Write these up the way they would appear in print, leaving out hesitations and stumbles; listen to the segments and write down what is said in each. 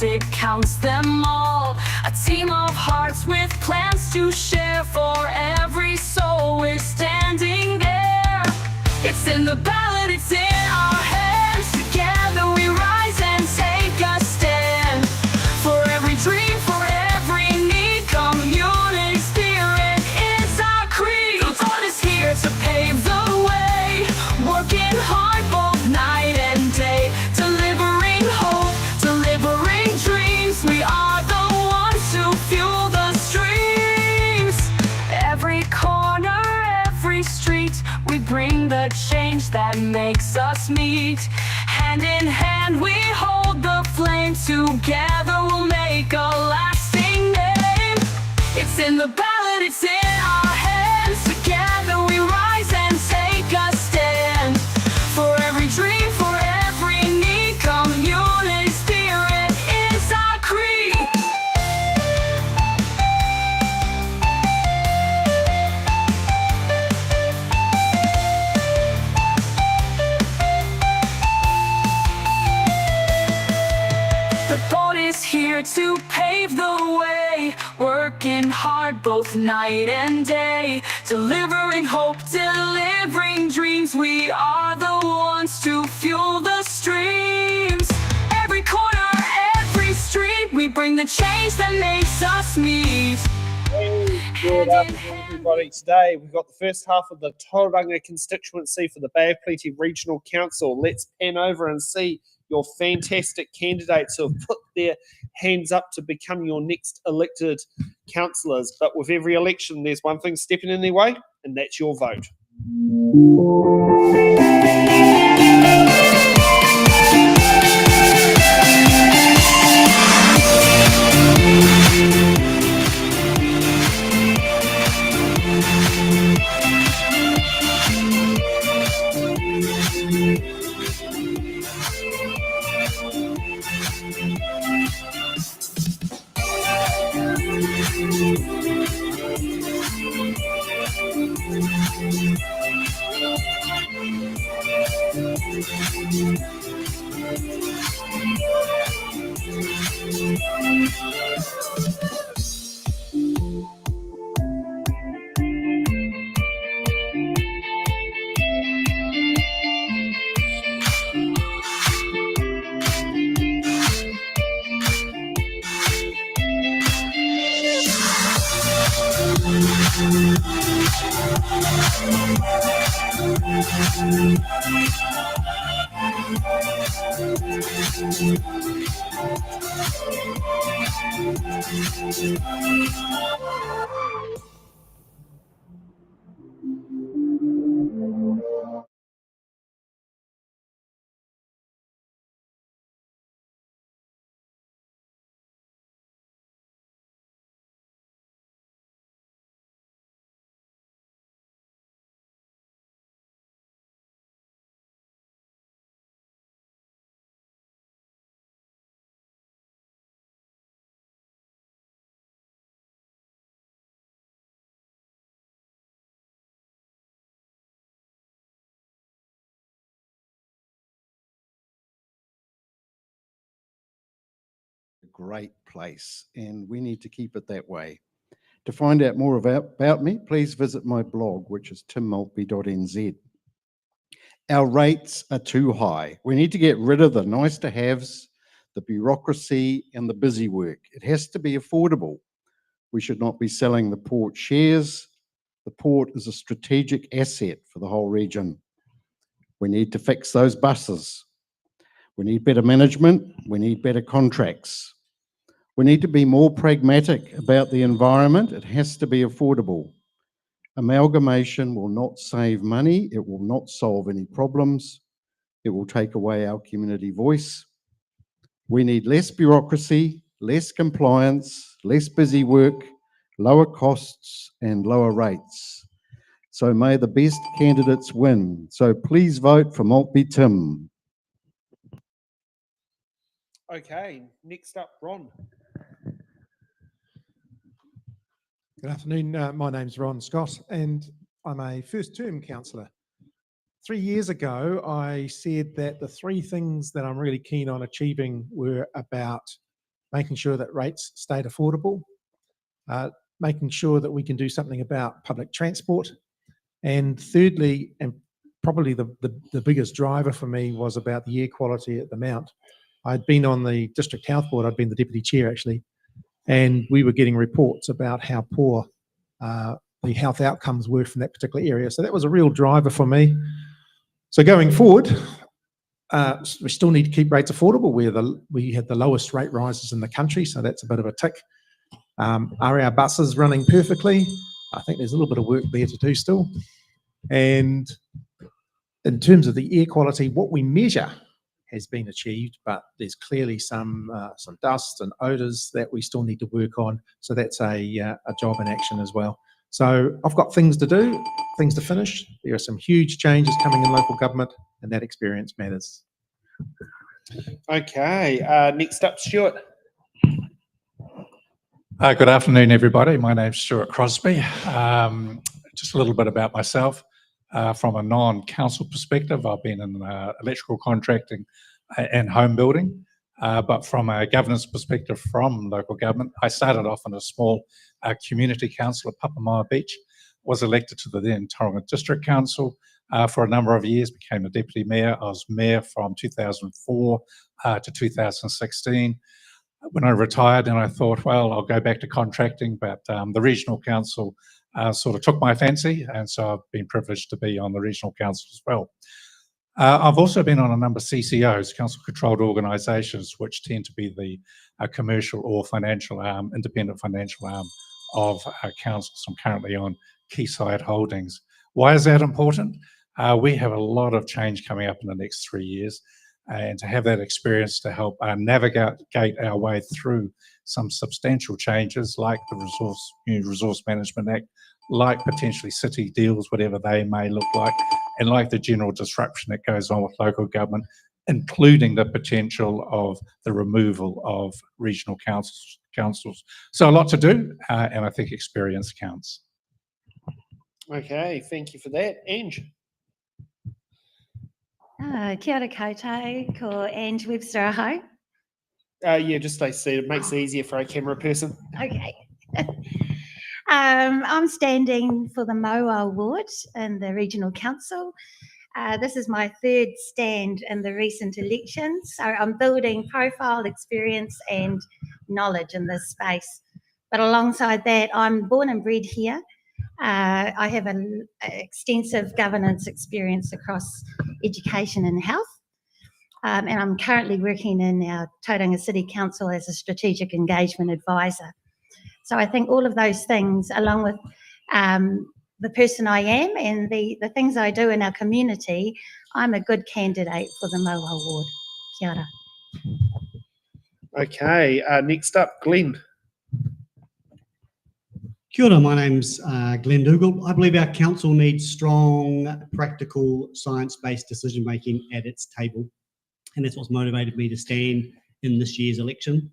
hearts, it counts them all. A team of hearts with plans to share. For every soul we're standing there. It's in the ballot, it's in our hands. Together we rise and take a stand. For every dream, for every need, community spirit is our creed. The vote is here to pave the way, working hard both night and day, delivering hope, delivering dreams. We are the ones who fuel the streams. Every corner, every street, we bring the change that makes us meet. Hand in hand we hold the flame, together we'll make a lasting name. It's in the ballot, it's in our hands. Together we rise and take a stand. For every dream, for every need, community spirit is our creed. The vote is here to pave the way, working hard both night and day, delivering hope, delivering dreams. We are the ones to fuel the streams. Every corner, every street, we bring the change that makes us meet. Good afternoon, everybody. Today we've got the first half of the Tauranga Constituency for the Bay of Plenty Regional Council. Let's pan over and see your fantastic candidates who have put their hands up to become your next elected councillors. But with every election, there's one thing stepping in their way, and that's your vote. Great place, and we need to keep it that way. To find out more about me, please visit my blog, which is timmaltby.nz. Our rates are too high. We need to get rid of the nice to haves, the bureaucracy, and the busy work. It has to be affordable. We should not be selling the port shares. The port is a strategic asset for the whole region. We need to fix those buses. We need better management. We need better contracts. We need to be more pragmatic about the environment. It has to be affordable. Amalgamation will not save money. It will not solve any problems. It will take away our community voice. We need less bureaucracy, less compliance, less busy work, lower costs, and lower rates. So may the best candidates win. So please vote for Maltby Tim. Okay, next up, Ron. Good afternoon. My name's Ron Scott, and I'm a first-term councillor. 3 years ago, I said that the three things that I'm really keen on achieving were about making sure that rates stayed affordable, making sure that we can do something about public transport, and thirdly, and probably the biggest driver for me, was about the air quality at the Mount. I'd been on the District Health Board, I'd been the Deputy Chair actually, and we were getting reports about how poor the health outcomes were from that particular area. So that was a real driver for me. So going forward, we still need to keep rates affordable. We had the lowest rate rises in the country, so that's a bit of a tick. Are our buses running perfectly? I think there's a little bit of work there to do still. And in terms of the air quality, what we measure has been achieved, but there's clearly some dust and odours that we still need to work on. So that's a job in action as well. So I've got things to do, things to finish. There are some huge changes coming in local government, and that experience matters. Okay, next up, Stuart. Good afternoon, everybody. My name's Stuart Crosby. Just a little bit about myself. From a non-council perspective, I've been in electrical contracting and home building. But from a governance perspective from local government, I started off in a small community council at Papamaya Beach, was elected to the then Tauranga District Council for a number of years, became a deputy mayor. I was mayor from 2004 to 2016. When I retired, and I thought, well, I'll go back to contracting, but the regional council sort of took my fancy, and so I've been privileged to be on the regional council as well. I've also been on a number of CCOs, council-controlled organisations, which tend to be the commercial or financial arm, independent financial arm of councils. I'm currently on Quayside Holdings. Why is that important? We have a lot of change coming up in the next 3 years, and to have that experience to help navigate our way through some substantial changes like the New Resource Management Act, like potentially city deals, whatever they may look like, and like the general disruption that goes on with local government, including the potential of the removal of regional councils. So a lot to do, and I think experience counts. Okay, thank you for that. Ange. Kia ora koutou, ko Ange Webster aho. Yeah, just stay seated. It makes it easier for a camera person. Okay. I'm standing for the MOA Award in the Regional Council. This is my third stand in the recent elections, so I'm building profile, experience and knowledge in this space. But alongside that, I'm born and bred here. I have an extensive governance experience across education and health. And I'm currently working in our Tauranga City Council as a strategic engagement advisor. So I think all of those things, along with the person I am and the things I do in our community, I'm a good candidate for the MOA Award. Kia ora. Okay, next up, Glenn. Kia ora, my name's Glenn Dougal. I believe our council needs strong, practical, science-based decision-making at its table. And that's what's motivated me to stand in this year's election.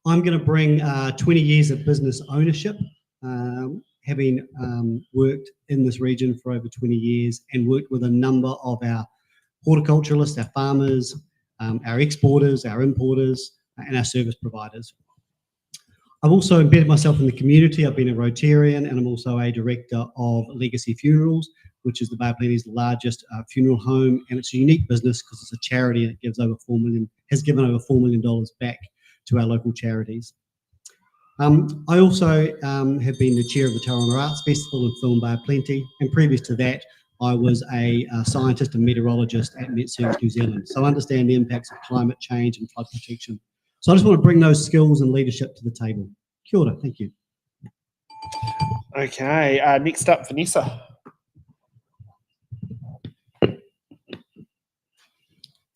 I'm going to bring 20 years of business ownership, having worked in this region for over 20 years and worked with a number of our horticulturalists, our farmers, our exporters, our importers, and our service providers. I've also embedded myself in the community. I've been a Rotarian, and I'm also a director of Legacy Funerals, which is the Bay of Plenty's largest funeral home, and it's a unique business because it's a charity and it gives over has given over $4 million back to our local charities. I also have been the chair of the Tauranga Arts Festival and Film Bay of Plenty, and previous to that, I was a scientist and meteorologist at Met Service New Zealand, so I understand the impacts of climate change and flood protection. So I just want to bring those skills and leadership to the table. Kia ora, thank you. Okay, next up, Vanessa.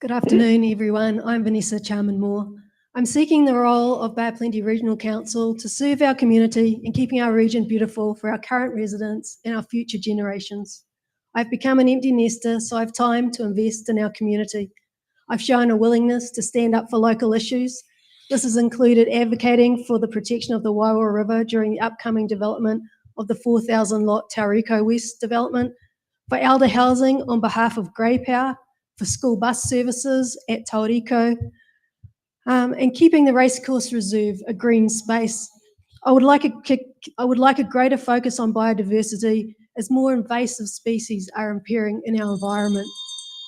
Good afternoon, everyone. I'm Vanessa Charman-Moore. I'm seeking the role of Bay of Plenty Regional Council to serve our community and keeping our region beautiful for our current residents and our future generations. I've become an empty nester, so I have time to invest in our community. I've shown a willingness to stand up for local issues. This has included advocating for the protection of the Waiwara River during the upcoming development of the 4,000 lot Tauriko West development, for elder housing on behalf of Grey Power, for school bus services at Tauriko, and keeping the racecourse reserve a green space. I would like a greater focus on biodiversity as more invasive species are appearing in our environment.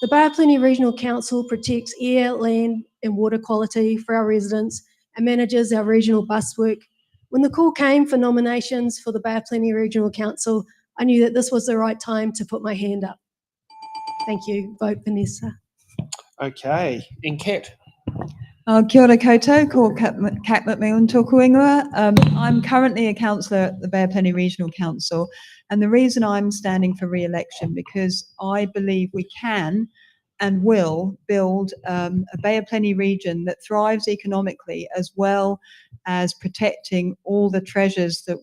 The Bay of Plenty Regional Council protects air, land and water quality for our residents and manages our regional bus work. When the call came for nominations for the Bay of Plenty Regional Council, I knew that this was the right time to put my hand up. Thank you. Vote Vanessa. Okay, and Kat. Kia ora koutou, ko Kat McMillan tōku ingoa. I'm currently a councillor at the Bay of Plenty Regional Council, and the reason I'm standing for re-election because I believe we can and will build a Bay of Plenty region that thrives economically as well as protecting all the treasures that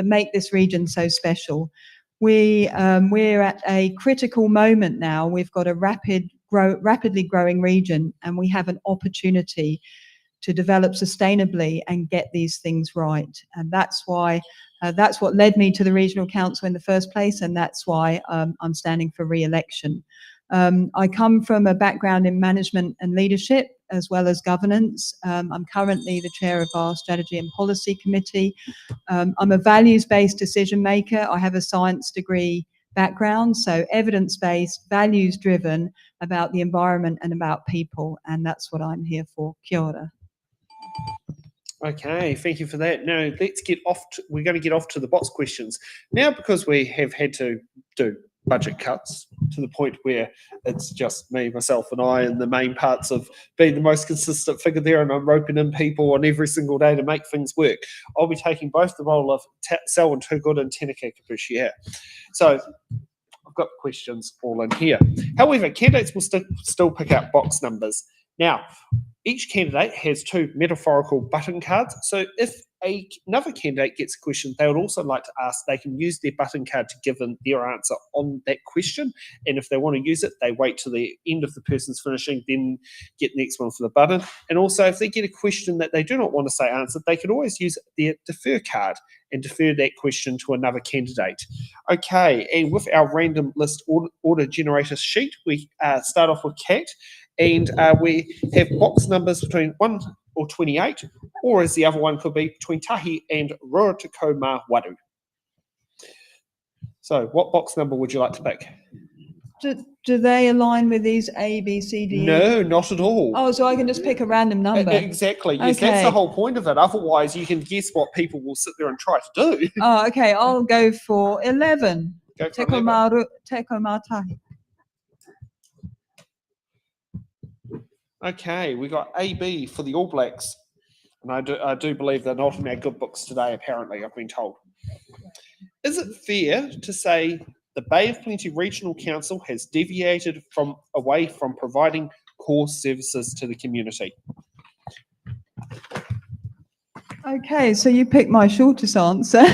make this region so special. We're at a critical moment now. We've got a rapidly growing region, and we have an opportunity to develop sustainably and get these things right. And that's why that's what led me to the regional council in the first place, and that's why I'm standing for re-election. I come from a background in management and leadership as well as governance. I'm currently the chair of our strategy and policy committee. I'm a values-based decision maker. I have a science degree background, so evidence-based, values-driven about the environment and about people, and that's what I'm here for. Kia ora. Okay, thank you for that. Now let's get off. We're going to get off to the box questions now, because we have had to do budget cuts to the point where it's just me, myself, and I, and the main parts of being the most consistent figure there, and I'm roping in people on every single day to make things work. I'll be taking both the role of Selwyn Toogood and Tenaka Kapushi. So I've got questions all in here. However, candidates will still pick out box numbers. Now, each candidate has 2 metaphorical button cards. So if another candidate gets a question they would also like to ask, they can use their button card to give them their answer on that question. And if they want to use it, they wait till the end of the person's finishing, then get the next one for the button. And also, if they get a question that they do not want to say answered, they can always use their defer card and defer that question to another candidate. Okay, and with our random list order generator sheet, we start off with Kat, and we have box numbers between 1 or 28, or as the other one could be, between Tahi and Ruatakoma Waru. So what box number would you like to pick? Do they align with these A, B, C, D? No, not at all. Oh, so I can just pick a random number? Exactly. Yes, Okay. that's the whole point of it. Otherwise, you can guess what people will sit there and try to do. Oh, okay. I'll go for 11. Go for 11. Teko Mātahi. Okay, we got AB for the All Blacks. And I do believe they're not in our good books today, apparently, I've been told. Is it fair to say the Bay of Plenty Regional Council has deviated away from providing core services to the community? Okay, so you picked my shortest answer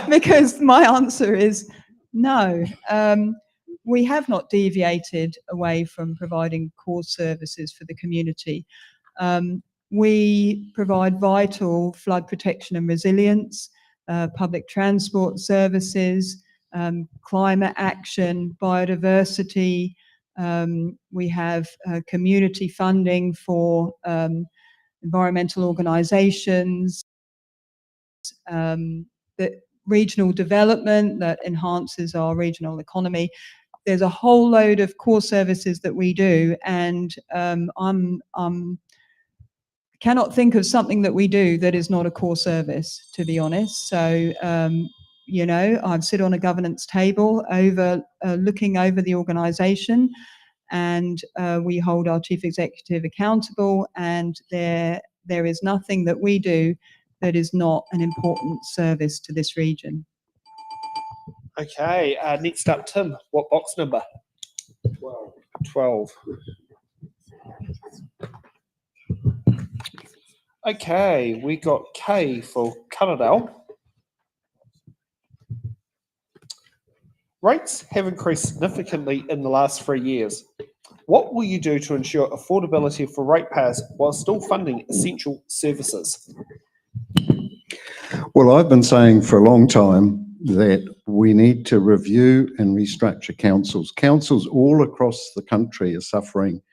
because my answer is no. We have not deviated away from providing core services for the community. We provide vital flood protection and resilience, public transport services, climate action, biodiversity. We have community funding for environmental organisations, the regional development that enhances our regional economy. There's a whole load of core services that we do, and cannot think of something that we do that is not a core service, to be honest. So, you know, I sit on a governance table looking over the organisation, and we hold our chief executive accountable, and there is nothing that we do that is not an important service to this region. Okay, next up, Tim, what box number? 12. Okay, we got K for Cannondale. Rates have increased significantly in the last 3 years. What will you do to ensure affordability for ratepayers while still funding essential services? Well, I've been saying for a long time that we need to review and restructure councils. Councils all across the country are suffering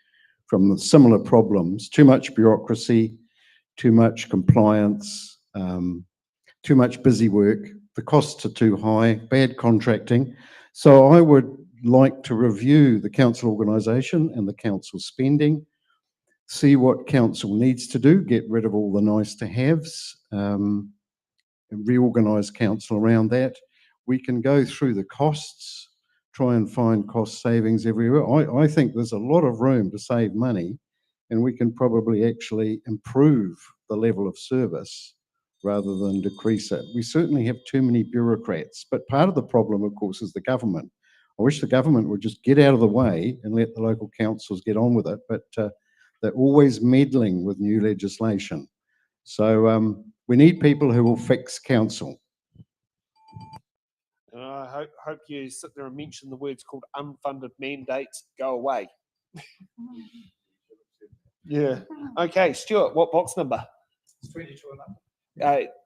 from the similar problems: too much bureaucracy, too much compliance, too much busy work, the costs are too high, bad contracting. So I would like to review the council organisation and the council spending, see what council needs to do, get rid of all the nice to haves, and reorganise council around that. We can go through the costs, try and find cost savings everywhere. I think there's a lot of room to save money, and we can probably actually improve the level of service rather than decrease it. We certainly have too many bureaucrats, but part of the problem, of course, is the government. I wish the government would just get out of the way and let the local councils get on with it, but they're always meddling with new legislation. So we need people who will fix council. I hope you sit there and mention the words called unfunded mandates go away. Yeah. Okay, Stuart, what box number? It's 22 and up.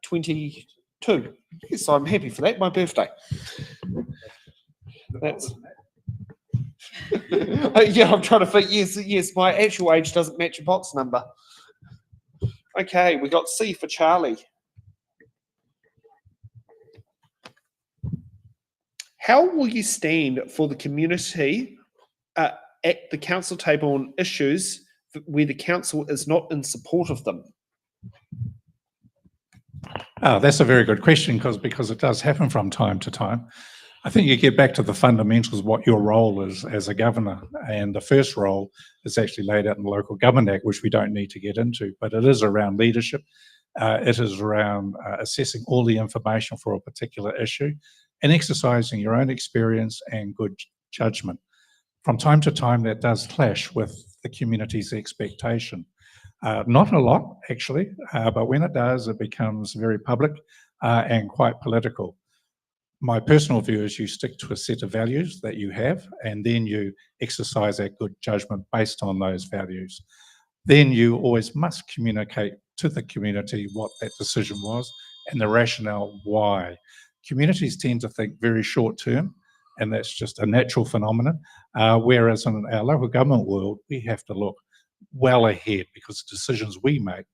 22. Yes, I'm happy for that. My birthday. That's. Yeah, I'm trying to think. Yes, my actual age doesn't match a box number. Okay, we got C for Charlie. How will you stand for the community at the council table on issues where the council is not in support of them? Oh, that's a very good question, because it does happen from time to time. I think you get back to the fundamentals, what your role is as a governor. And the first role is actually laid out in the Local Government Act, which we don't need to get into, but it is around leadership. It is around assessing all the information for a particular issue and exercising your own experience and good judgment. From time to time, that does clash with the community's expectation. Not a lot, actually, but when it does, it becomes very public and quite political. My personal view is you stick to a set of values that you have, and then you exercise that good judgment based on those values. Then you always must communicate to the community what that decision was and the rationale why. Communities tend to think very short term, and that's just a natural phenomenon, whereas in our local government world, we have to look well ahead, because the decisions we make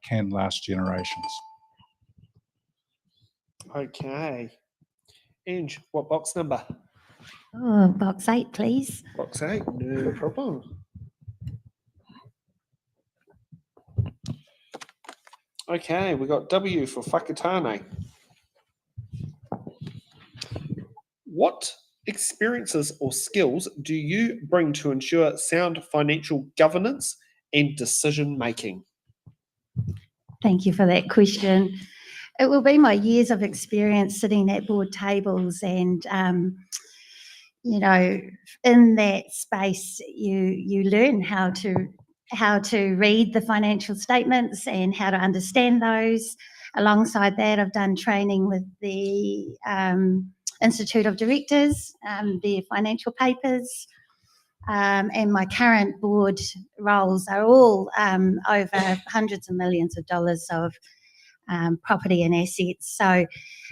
can last generations. Okay. Ange, what box number? Oh, box 8, please. Box 8, no problem. Okay, we got W for Whakatane. What experiences or skills do you bring to ensure sound financial governance and decision making? Thank you for that question. It will be my years of experience sitting at board tables and, you know, in that space, you learn how to read the financial statements and how to understand those. Alongside that, I've done training with the Institute of Directors, their financial papers, and my current board roles are all over hundreds of millions of dollars of property and assets. So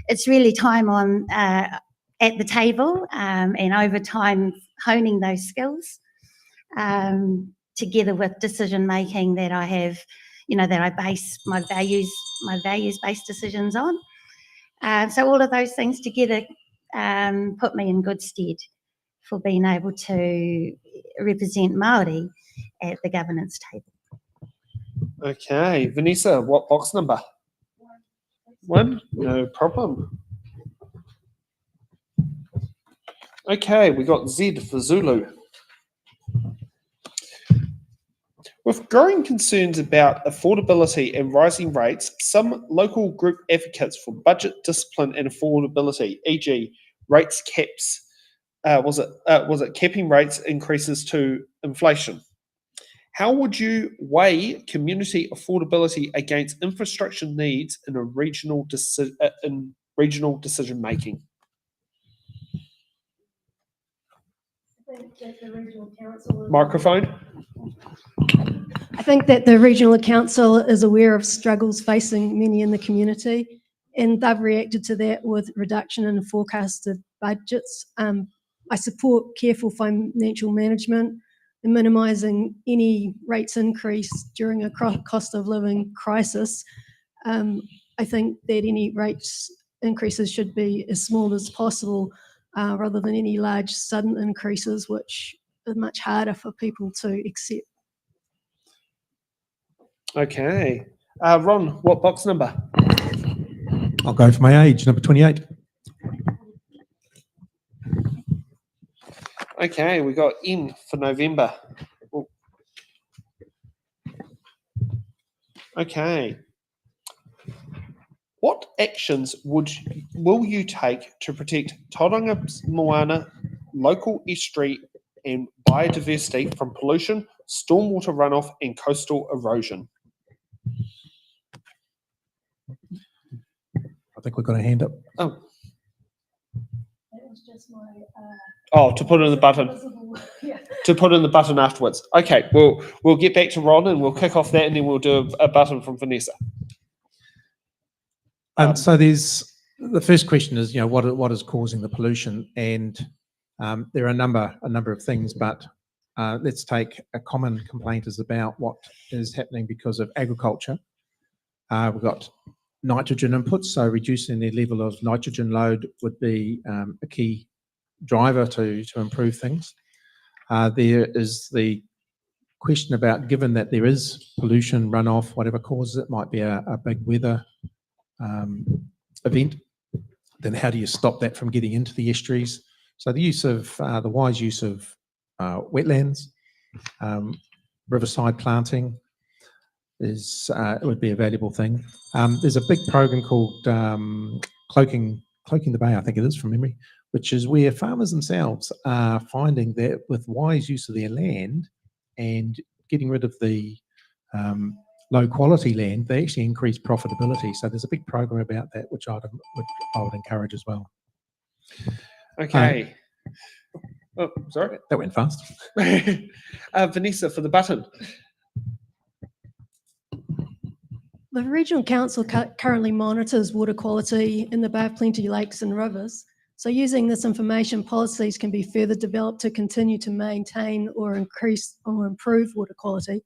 it's really time on at the table and over time honing those skills together with decision making that I have, you know, that I base my values-based decisions on. So all of those things together put me in good stead for being able to represent Māori at the governance table. Okay, Vanessa, what box number? 1, no problem. Okay, we got Z for Zulu. With growing concerns about affordability and rising rates, some local group advocates for budget discipline and affordability, e.g. rates caps, was it capping rates increases to inflation? How would you weigh community affordability against infrastructure needs in a regional decision making? Microphone. I think that the regional council is aware of struggles facing many in the community, and they've reacted to that with reduction in forecasted budgets. I support careful financial management and minimising any rates increase during a cost of living crisis. I think that any rates increases should be as small as possible, rather than any large sudden increases, which are much harder for people to accept. Okay. Ron, what box number? I'll go for my age, number 28. Okay, we got N for November. Oh. Okay. What actions will you take to protect Tauranga Moana local estuary and biodiversity from pollution, stormwater runoff, and coastal erosion? I think we've got a hand up. Oh, That was just my to put in the button. yeah. To put in the button afterwards. Okay, we'll get back to Ron and we'll kick off that, and then we'll do a button from Vanessa. So there's the first question is, what is causing the pollution? And there are a number of things, but let's take a common complaint is about what is happening because of agriculture. We've got nitrogen inputs, so reducing the level of nitrogen load would be a key driver to improve things. There is the question about, given that there is pollution, runoff, whatever causes it, might be a big weather event, then how do you stop that from getting into the estuaries? So the use of the wise use of wetlands, riverside planting is would be a valuable thing. There's a big program called Cloaking the Bay, I think it is from memory, which is where farmers themselves are finding that with wise use of their land and getting rid of the low quality land, they actually increase profitability. So there's a big program about that, which I would encourage as well. Okay. Oh, sorry. That went fast. Vanessa, for the button. The Regional Council currently monitors water quality in the Bay of Plenty lakes and rivers. So using this information, policies can be further developed to continue to maintain or increase or improve water quality.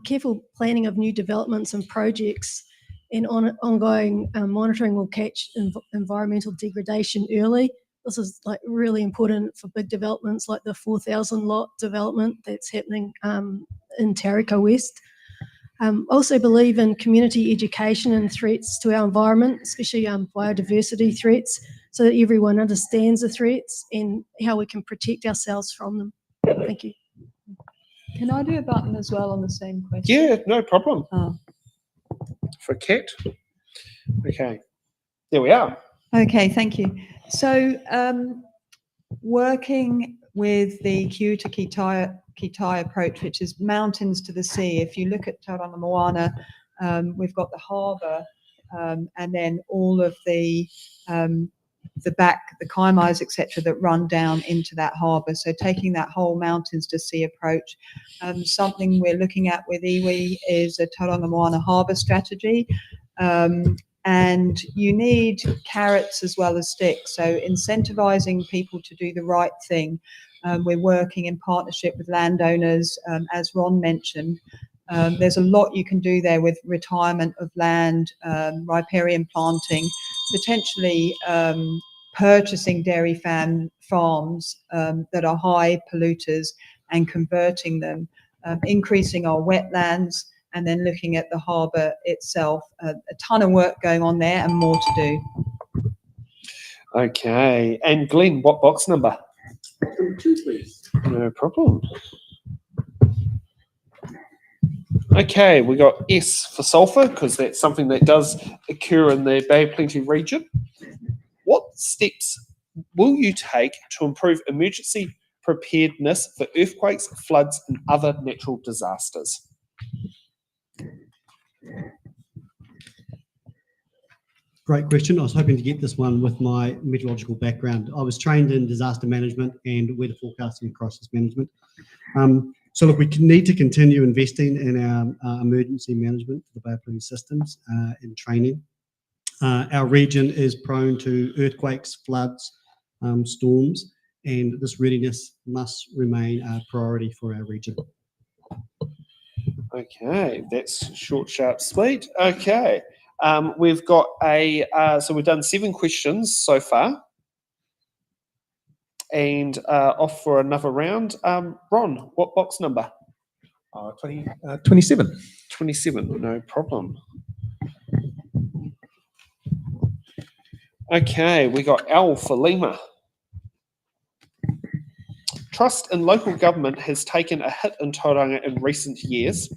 Careful planning of new developments and projects and ongoing monitoring will catch environmental degradation early. This is really important for big developments like the 4,000 lot development that's happening in Tauranga West. Also believe in community education and threats to our environment, especially biodiversity threats, so that everyone understands the threats and how we can protect ourselves from them. Thank you. Can I do a button as well on the same question? Yeah, no problem. Oh. For Kat. Okay. There we are. Okay, thank you. So working with the Kitai approach, which is mountains to the sea. If you look at Tauranga Moana, we've got the harbour and then all of the kaimais, etc., that run down into that harbour. So taking that whole mountains to sea approach. Something we're looking at with iwi is a Tauranga Moana harbour strategy. And you need carrots as well as sticks. So incentivising people to do the right thing. We're working in partnership with landowners, as Ron mentioned. There's a lot you can do there with retirement of land, riparian planting, potentially purchasing dairy farms that are high polluters and converting them, increasing our wetlands, and then looking at the harbour itself. A ton of work going on there and more to do. Okay. And Glenn, what box number? Number 2, please. No problem. Okay, we got S for sulphur, because that's something that does occur in the Bay of Plenty region. What steps will you take to improve emergency preparedness for earthquakes, floods, and other natural disasters? Great question. I was hoping to get this one with my meteorological background. I was trained in disaster management and weather forecasting and crisis management. So look, we need to continue investing in our emergency management for the Bay of Plenty systems and training. Our region is prone to earthquakes, floods, storms, and this readiness must remain a priority for our region. Okay, that's short, sharp, sweet. Okay, we've got so we've done 7 questions so far, and off for another round. Ron, what box number? 27. 27, no problem. Okay, we got L for Lima. Trust in local government has taken a hit in Tauranga in recent years.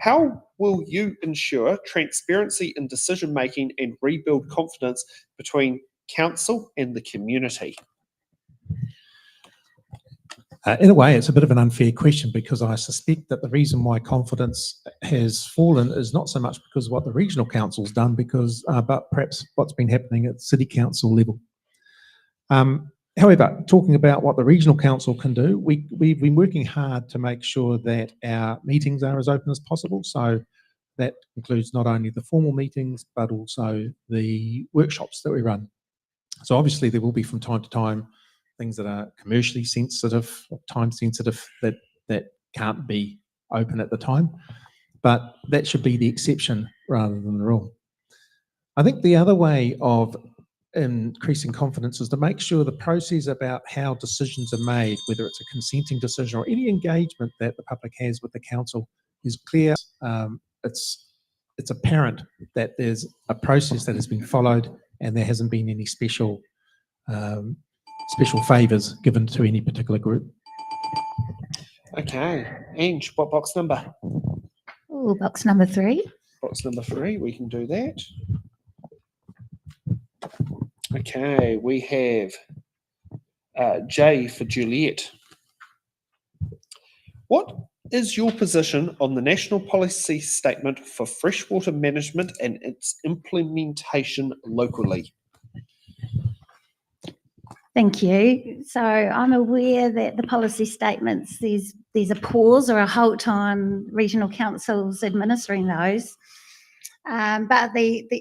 How will you ensure transparency in decision making and rebuild confidence between council and the community? In a way, it's a bit of an unfair question because I suspect that the reason why confidence has fallen is not so much because of what the regional council's done, but perhaps what's been happening at city council level. However, talking about what the regional council can do, we've been working hard to make sure that our meetings are as open as possible. So that includes not only the formal meetings, but also the workshops that we run. So obviously there will be from time to time things that are commercially sensitive, or time sensitive, that can't be open at the time, but that should be the exception rather than the rule. I think the other way of increasing confidence is to make sure the process about how decisions are made, whether it's a consenting decision or any engagement that the public has with the council, is clear. It's apparent that there's a process that has been followed and there hasn't been any special favours given to any particular group. Okay, Ange, what box number? Oh, box number 3. Box number 3, we can do that. Okay, we have J for Juliet. What is your position on the National Policy Statement for Freshwater Management and its implementation locally? Thank you. So I'm aware that the policy statements, there's a pause or a halt on regional councils administering those. But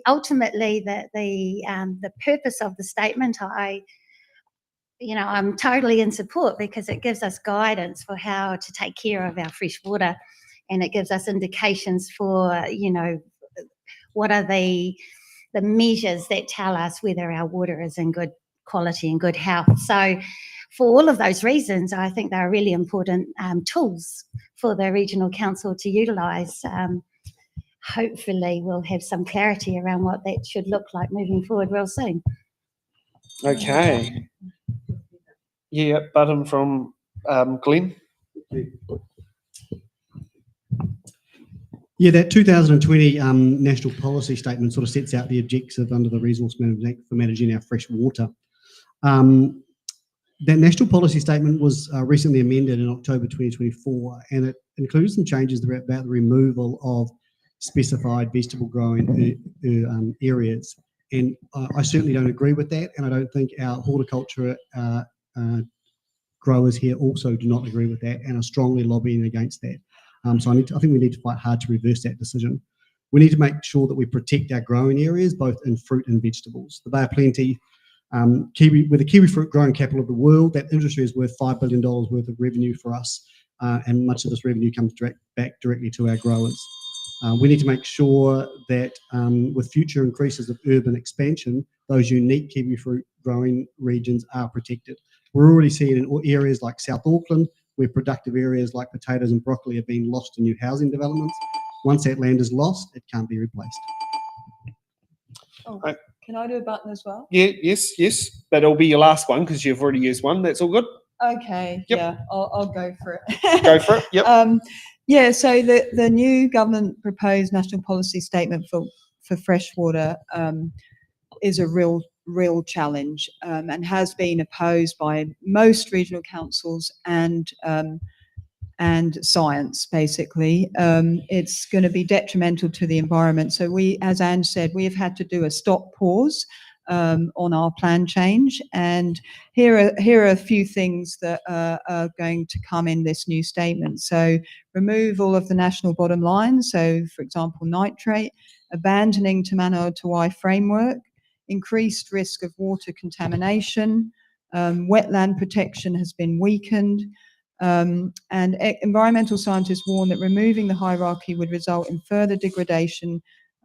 ultimately the purpose of the statement, I'm totally in support because it gives us guidance for how to take care of our fresh water, and it gives us indications for what are the measures that tell us whether our water is in good quality and good health. So for all of those reasons, I think they're really important tools for the regional council to utilise. Hopefully we'll have some clarity around what that should look like moving forward real soon. Okay. Yeah, button from Glenn. Yeah, that 2020 National Policy Statement sort of sets out the objective under the Resource Management Act for managing our fresh water. That National Policy Statement was recently amended in October 2024, and it includes some changes about the removal of specified vegetable growing areas. And I certainly don't agree with that, and I don't think our horticulture growers here also do not agree with that and are strongly lobbying against that. So I think we need to fight hard to reverse that decision. We need to make sure that we protect our growing areas, both in fruit and vegetables. The Bay of Plenty, we're the kiwi fruit growing capital of the world. That industry is worth $5 billion worth of revenue for us, and much of this revenue comes back directly to our growers. We need to make sure that with future increases of urban expansion, those unique kiwi fruit growing regions are protected. We're already seeing in areas like South Auckland, where productive areas like potatoes and broccoli are being lost to new housing developments. Once that land is lost, it can't be replaced. Oh, can I do a button as well? Yeah, yes, but it'll be your last one because you've already used one. That's all good. Okay, Yep. yeah, I'll go for it. Go for it. Yep. Yeah, so the new government proposed National Policy Statement for freshwater is a real challenge and has been opposed by most regional councils and science, basically. It's going to be detrimental to the environment. So we, as Anne said, we have had to do a pause on our plan change. And here are a few things that are going to come in this new statement. So remove all of the national bottom line. So, for example, nitrate, abandoning Te Manawaroa framework, increased risk of water contamination, Wetland protection has been weakened. And environmental scientists warn that removing the hierarchy would result in further degradation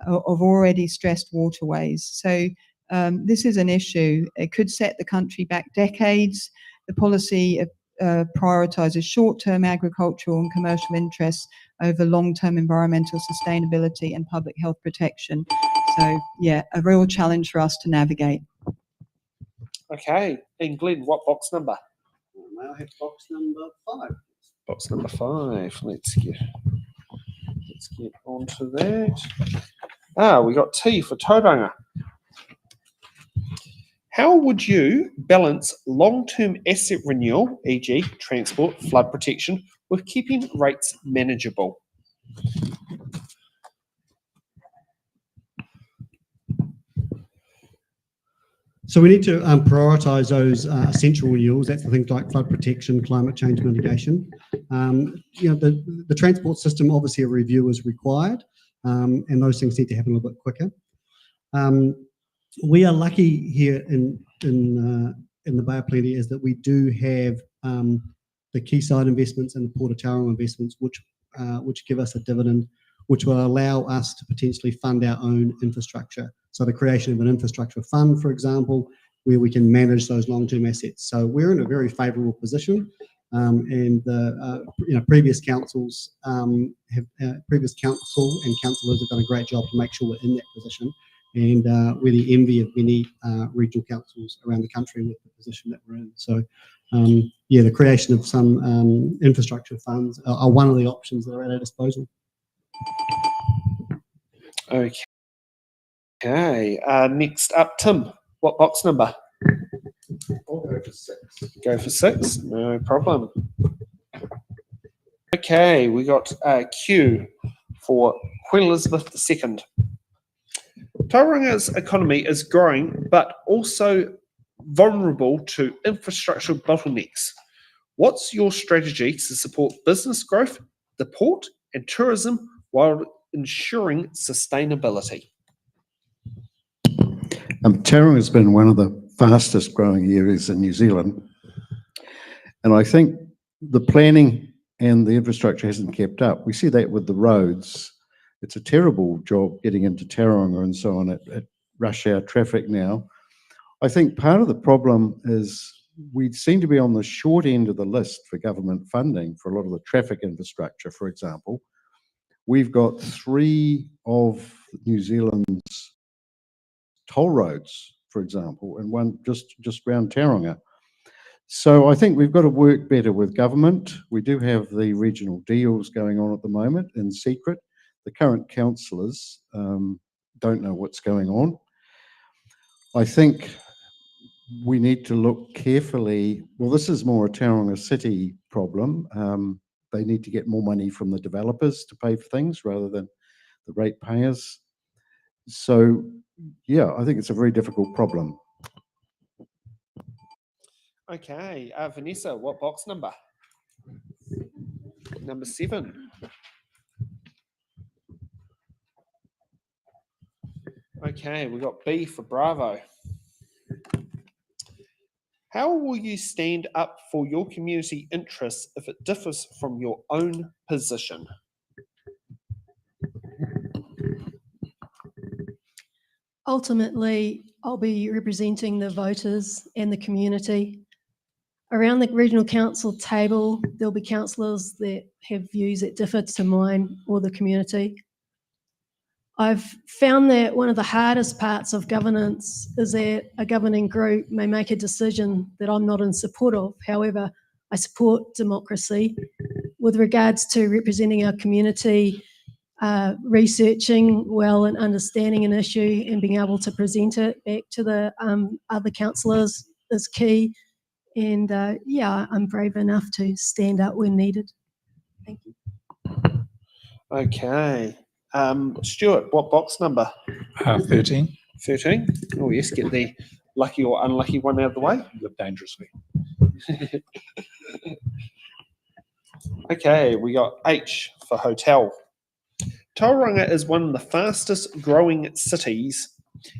of already stressed waterways. So this is an issue. It could set the country back decades. The policy prioritises short-term agricultural and commercial interests over long-term environmental sustainability and public health protection. So yeah, a real challenge for us to navigate. Okay, and Glenn, what box number? May I have box number 5? Box number 5. Let's get on to that. We got T for Tauranga. How would you balance long-term asset renewal, e.g. transport, flood protection, with keeping rates manageable? So we need to prioritise those essential renewals. That's the things like flood protection, climate change mitigation. The transport system, obviously a review is required, and those things need to happen a little bit quicker. We are lucky here in the Bay of Plenty is that we do have the quayside investments and the Port of Tauranga investments, which give us a dividend, which will allow us to potentially fund our own infrastructure. So the creation of an infrastructure fund, for example, where we can manage those long-term assets. So we're in a very favourable position, and the previous councils previous council and councillors have done a great job to make sure we're in that position. And we're the envy of many regional councils around the country with the position that we're in. So, the creation of some infrastructure funds are one of the options that are at our disposal. Okay. Next up, Tim. What box number? I'll go for 6. Go for 6. No problem. Okay, we got Q for Queen Elizabeth II. Tauranga's economy is growing, but also vulnerable to infrastructure bottlenecks. What's your strategy to support business growth, the port, and tourism while ensuring sustainability? Tauranga has been one of the fastest growing areas in New Zealand. And I think the planning and the infrastructure hasn't kept up. We see that with the roads. It's a terrible job getting into Tauranga and so on at rush hour traffic now. I think part of the problem is we seem to be on the short end of the list for government funding for a lot of the traffic infrastructure, for example. We've got 3 of New Zealand's toll roads, for example, and one just around Tauranga. So I think we've got to work better with government. We do have the regional deals going on at the moment in secret. The current councillors don't know what's going on. I think we need to look carefully. Well, this is more a Tauranga City problem. They need to get more money from the developers to pay for things rather than the ratepayers. So, yeah, I think it's a very difficult problem. Okay, Vanessa, what box number? Number 7. Okay, we got B for Bravo. How will you stand up for your community interests if it differs from your own position? Ultimately, I'll be representing the voters and the community. Around the regional council table, there'll be councillors that have views that differ to mine or the community. I've found that one of the hardest parts of governance is that a governing group may make a decision that I'm not in support of. However, I support democracy with regards to representing our community, researching well and understanding an issue and being able to present it back to the other councillors is key. And I'm brave enough to stand up when needed. Thank you. Okay. Stuart, what box number? 13. 13. Oh, yes, get the lucky or unlucky one out of the way. Live dangerously. Okay, we got H for hotel. Tauranga is one of the fastest growing cities.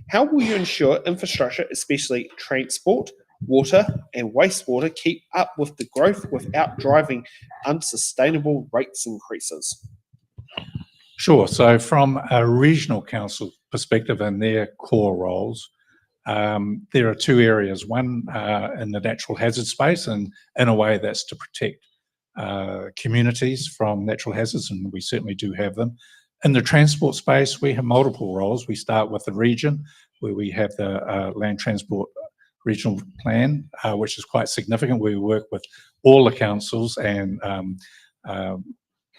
How will you ensure infrastructure, especially transport, water and wastewater keep up with the growth without driving unsustainable rates increases? Sure. So from a regional council perspective and their core roles, there are two areas. One in the natural hazard space, and in a way that's to protect communities from natural hazards, and we certainly do have them. In the transport space, we have multiple roles. We start with the region, where we have the Land Transport Regional Plan, which is quite significant. We work with all the councils and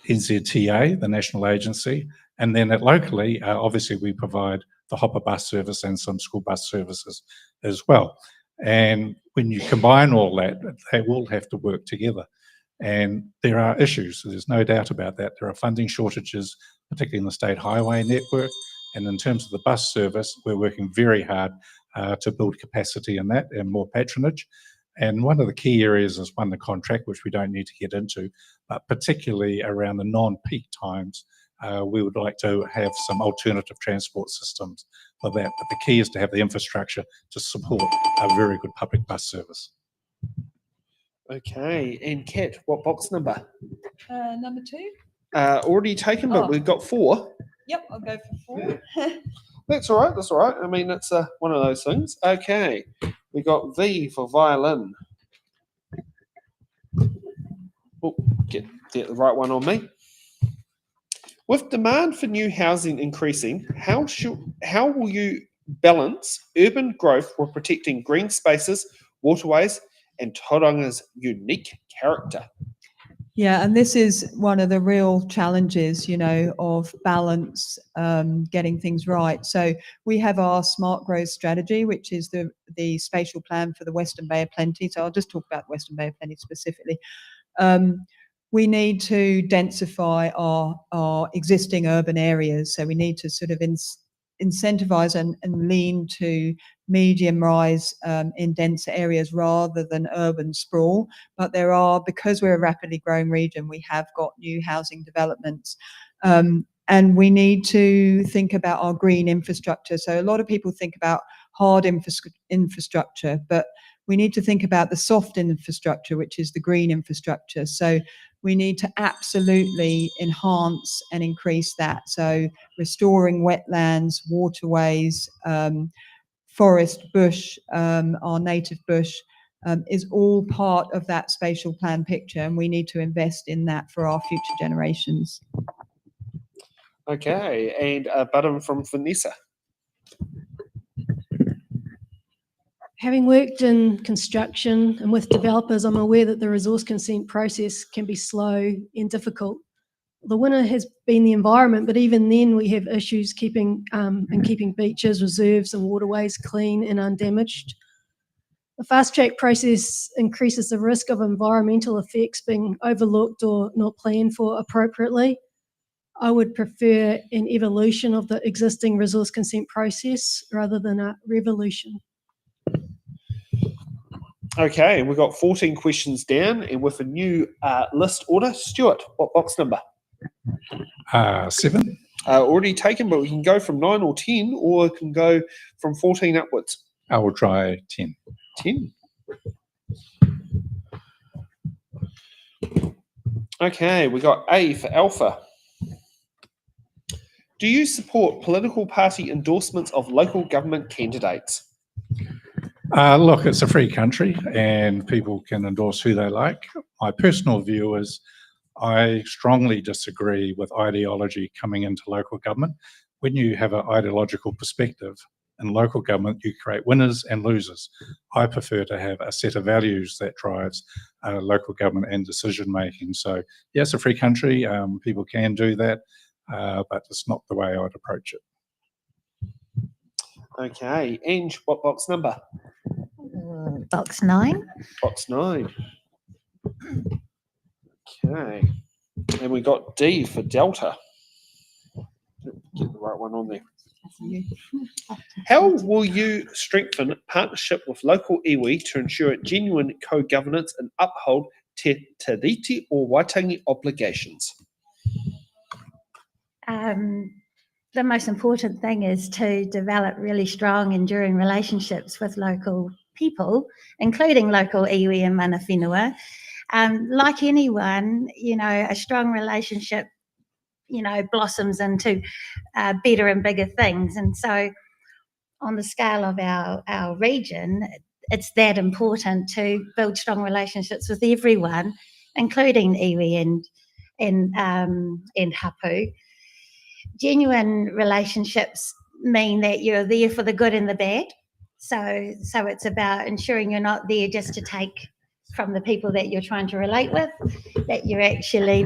NZTA, the national agency, and then locally, obviously we provide the hopper bus service and some school bus services as well. And when you combine all that, they all have to work together. And there are issues, so there's no doubt about that. There are funding shortages, particularly in the state highway network. And in terms of the bus service, we're working very hard to build capacity in that and more patronage. And one of the key areas is one, the contract, which we don't need to get into, but particularly around the non-peak times, we would like to have some alternative transport systems for that. But the key is to have the infrastructure to support a very good public bus service. Okay, and Kat, what box number? Number 2. Already taken, but Oh. we've got 4. Yep, I'll go for 4. That's all right. That's all right. I mean, it's one of those things. Okay, we got V for violin. Oh, get the right one on me. With demand for new housing increasing, how will you balance urban growth with protecting green spaces, waterways, and Tauranga's unique character? Yeah, and this is one of the real challenges, of balance, getting things right. So we have our smart growth strategy, which is the spatial plan for the Western Bay of Plenty. So I'll just talk about Western Bay of Plenty specifically. We need to densify our existing urban areas. So we need to sort of incentivize and lean to medium rise in denser areas rather than urban sprawl. But because we're a rapidly growing region, we have got new housing developments. And we need to think about our green infrastructure. So a lot of people think about hard infrastructure, but we need to think about the soft infrastructure, which is the green infrastructure. So we need to absolutely enhance and increase that. So restoring wetlands, waterways, forest, bush, our native bush, is all part of that spatial plan picture, and we need to invest in that for our future generations. Okay, and a button from Vanessa. Having worked in construction and with developers, I'm aware that the resource consent process can be slow and difficult. The winner has been the environment, but even then we have issues keeping beaches, reserves and waterways clean and undamaged. The fast track process increases the risk of environmental effects being overlooked or not planned for appropriately. I would prefer an evolution of the existing resource consent process rather than a revolution. Okay, we've got 14 questions down, and with a new list order. Stuart, what box number? 7. Already taken, but we can go from 9 or 10, or we can go from 14 upwards. I will try 10. 10. Okay, we got A for Alpha. Do you support political party endorsements of local government candidates? Look, it's a free country and people can endorse who they like. My personal view is I strongly disagree with ideology coming into local government. When you have an ideological perspective in local government, you create winners and losers. I prefer to have a set of values that drives local government and decision making. So yes, a free country, people can do that, but it's not the way I'd approach it. Okay, Ange, what box number? Box 9. Box 9. Okay, and we got D for Delta. Get the right one on there. How will you strengthen partnership with local iwi to ensure genuine co-governance and uphold te tiriti or waitangi obligations? The most important thing is to develop really strong, enduring relationships with local people, including local iwi and mana whenua. Like anyone, a strong relationship, blossoms into better and bigger things. And so on the scale of our region, it's that important to build strong relationships with everyone, including iwi and hapu. Genuine relationships mean that you're there for the good and the bad. So it's about ensuring you're not there just to take from the people that you're trying to relate with, that you're actually,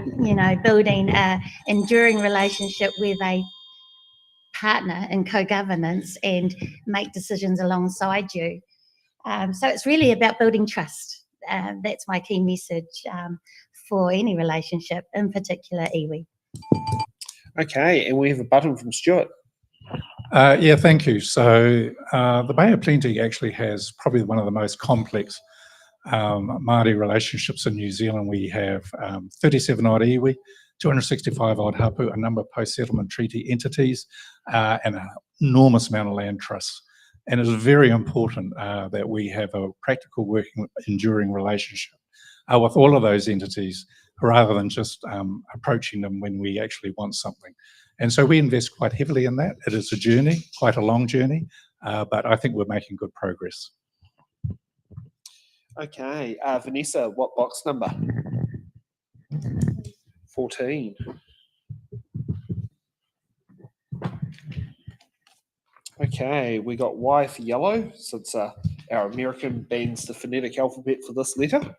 building an enduring relationship where they partner in co-governance and make decisions alongside you. So it's really about building trust. That's my key message for any relationship, in particular iwi. Okay, and we have a button from Stuart. Yeah, thank you. So the Bay of Plenty actually has probably one of the most complex Māori relationships in New Zealand. We have 37 odd iwi, 265 odd hapu, a number of post-settlement treaty entities, and an enormous amount of land trusts. And it's very important that we have a practical, working, enduring relationship with all of those entities, rather than just approaching them when we actually want something. And so we invest quite heavily in that. It is a journey, quite a long journey, but I think we're making good progress. Okay, Vanessa, what box number? 14. Okay, we got Y for yellow, since our American bans the phonetic alphabet for this letter.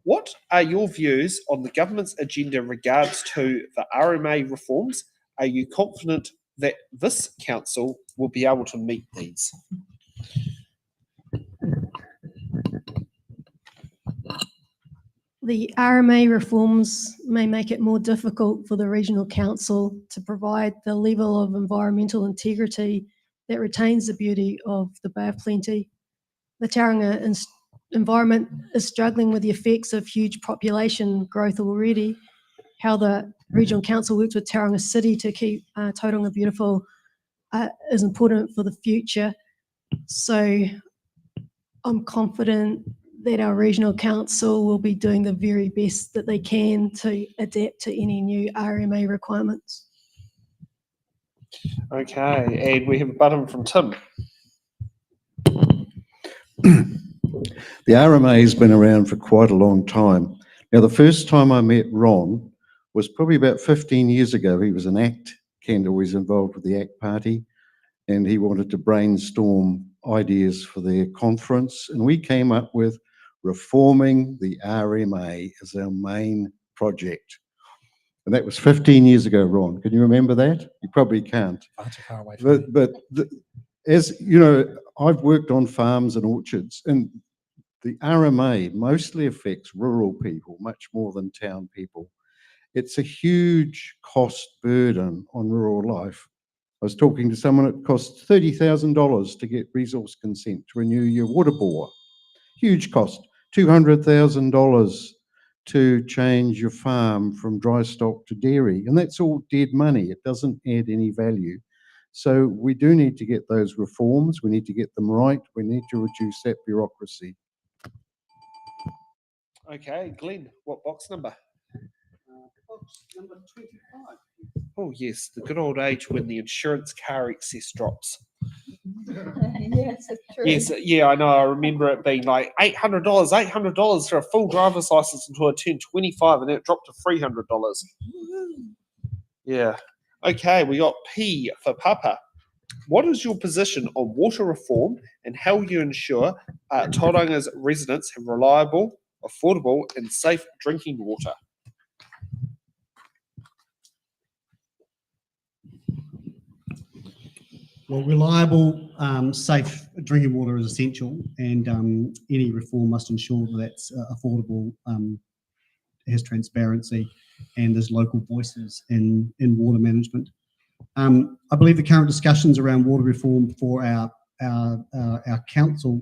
What are your views on the government's agenda in regards to the RMA reforms? Are you confident that this council will be able to meet these? The RMA reforms may make it more difficult for the regional council to provide the level of environmental integrity that retains the beauty of the Bay of Plenty. The Tauranga environment is struggling with the effects of huge population growth already. How the regional council works with Tauranga City to keep Tauranga beautiful is important for the future. So I'm confident that our regional council will be doing the very best that they can to adapt to any new RMA requirements. Okay, and we have a button from Tim. The RMA has been around for quite a long time. Now, the first time I met Ron was probably about 15 years ago. He was an ACT candidate, was involved with the ACT party, and he wanted to brainstorm ideas for their conference. And we came up with reforming the RMA as our main project. And that was 15 years ago, Ron. Can you remember that? You probably can't. Far away from But as you know, I've worked on farms and orchards, and the RMA mostly affects rural people much more than town people. It's a huge cost burden on rural life. I was talking to someone, it costs $30,000 to get resource consent to renew your water bore. Huge cost. $200,000 to change your farm from dry stock to dairy. And that's all dead money. It doesn't add any value. So we do need to get those reforms. We need to get them right. We need to reduce that bureaucracy. Okay, Glenn, what box number? Box number 25. Oh yes, the good old age when the insurance car excess drops. Yes, it's true. Yes, yeah, I know. I remember it being like $800 for a full driver's license until I turned 25, and then it dropped to $300. Yeah. Okay, we got P for Papa. What is your position on water reform, and how will you ensure Tauranga's residents have reliable, affordable, and safe drinking water? Well, reliable, safe drinking water is essential, and any reform must ensure that that's affordable, has transparency, and there's local voices in water management. I believe the current discussions around water reform for our council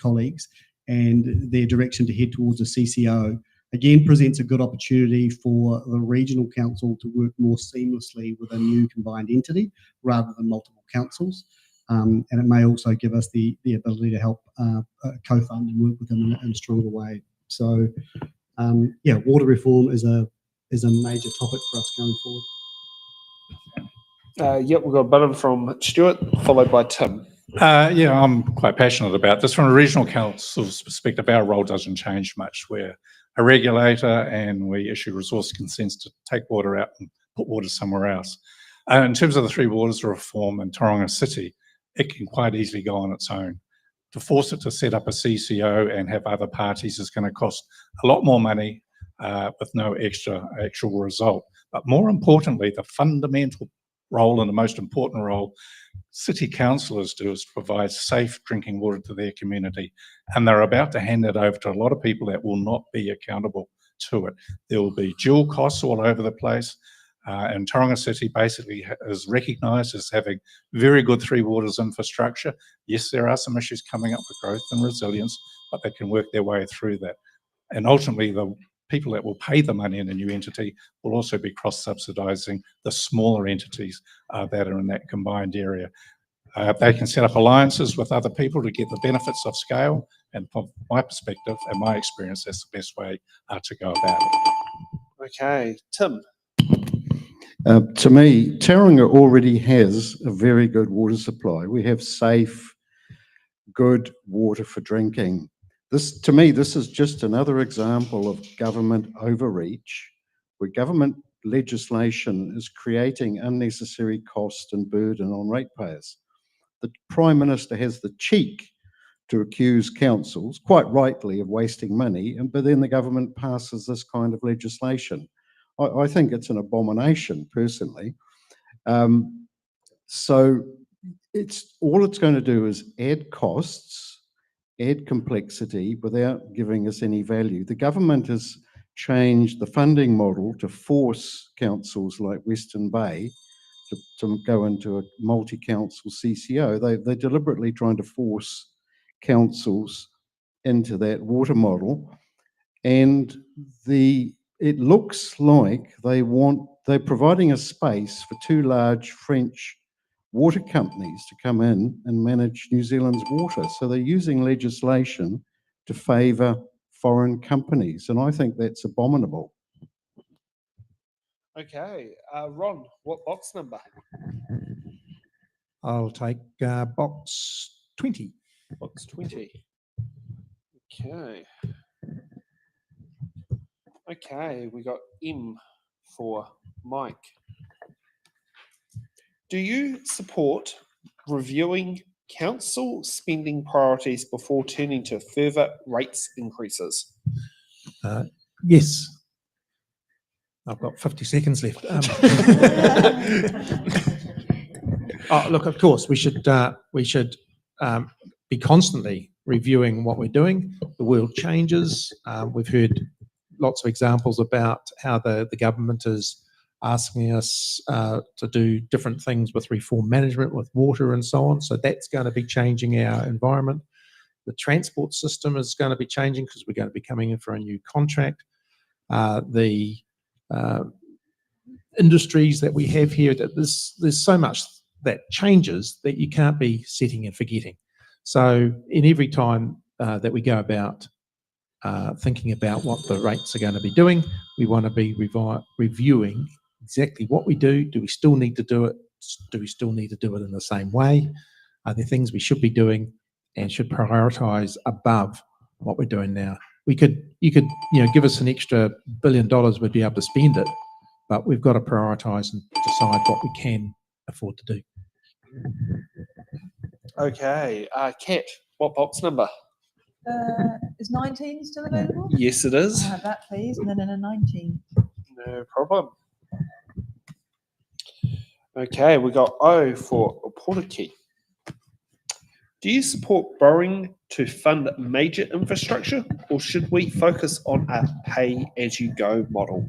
colleagues and their direction to head towards a CCO again presents a good opportunity for the regional council to work more seamlessly with a new combined entity rather than multiple councils. And it may also give us the ability to help co-fund and work with them in a stronger way. So, yeah, water reform is a major topic for us going forward. Yep, we've got a button from Stuart, followed by Tim. Yeah, I'm quite passionate about this. From a regional council's perspective, our role doesn't change much. We're a regulator and we issue resource consents to take water out and put water somewhere else. In terms of the Three Waters reform in Tauranga City, it can quite easily go on its own. To force it to set up a CCO and have other parties is going to cost a lot more money with no extra actual result. But more importantly, the fundamental role and the most important role city councillors do is to provide safe drinking water to their community. And they're about to hand that over to a lot of people that will not be accountable to it. There will be dual costs all over the place. And Tauranga City basically is recognised as having very good Three Waters infrastructure. Yes, there are some issues coming up with growth and resilience, but they can work their way through that. And ultimately, the people that will pay the money in a new entity will also be cross-subsidising the smaller entities that are in that combined area. They can set up alliances with other people to get the benefits of scale. And from my perspective and my experience, that's the best way to go about it. Okay, Tim. To me, Tauranga already has a very good water supply. We have safe, good water for drinking. This, to me, this is just another example of government overreach, where government legislation is creating unnecessary cost and burden on ratepayers. The Prime Minister has the cheek to accuse councils, quite rightly, of wasting money, but then the government passes this kind of legislation. I think it's an abomination, personally. So all it's going to do is add costs, add complexity without giving us any value. The government has changed the funding model to force councils like Western Bay to go into a multi-council CCO. They're deliberately trying to force councils into that water model. And it looks like they're providing a space for two large French water companies to come in and manage New Zealand's water. So they're using legislation to favour foreign companies, and I think that's abominable. Okay, Ron, what box number? I'll take box 20. Box 20. Okay. Okay, we got M for Mike. Do you support reviewing council spending priorities before turning to further rates increases? Yes. I've got 50 seconds left. Look, of course, we should be constantly reviewing what we're doing. The world changes. We've heard lots of examples about how the government is asking us to do different things with reform management, with water and so on. So that's going to be changing our environment. The transport system is going to be changing because we're going to be coming in for a new contract. The industries that we have here, there's so much that changes that you can't be setting and forgetting. So in every time that we go about thinking about what the rates are going to be doing, we want to be reviewing exactly what we do. Do we still need to do it? Do we still need to do it in the same way? Are there things we should be doing and should prioritise above what we're doing now? You could give us an extra $1 billion, we'd be able to spend it, but we've got to prioritise and decide what we can afford to do. Okay, Kat, what box number? Is 19 still available? Yes, it is. I'll have that, please, and then in a 19. No problem. Okay, we got O for Portakey. Do you support borrowing to fund major infrastructure, or should we focus on a pay-as-you-go model?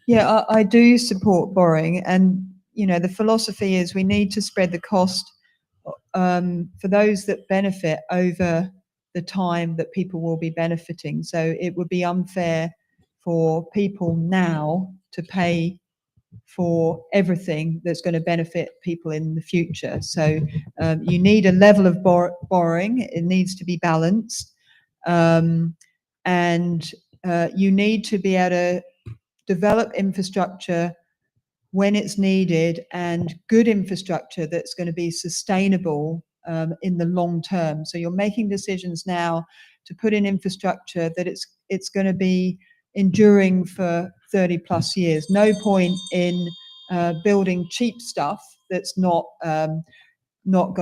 Yeah, I do support borrowing, and the philosophy is we need to spread the cost for those that benefit over the time that people will be benefiting. So it would be unfair for people now to pay for everything that's going to benefit people in the future. So you need a level of borrowing. It needs to be balanced. And you need to be able to develop infrastructure when it's needed, and good infrastructure that's going to be sustainable in the long term. So you're making decisions now to put in infrastructure that it's going to be enduring for 30 plus years. No point in building cheap stuff that's not going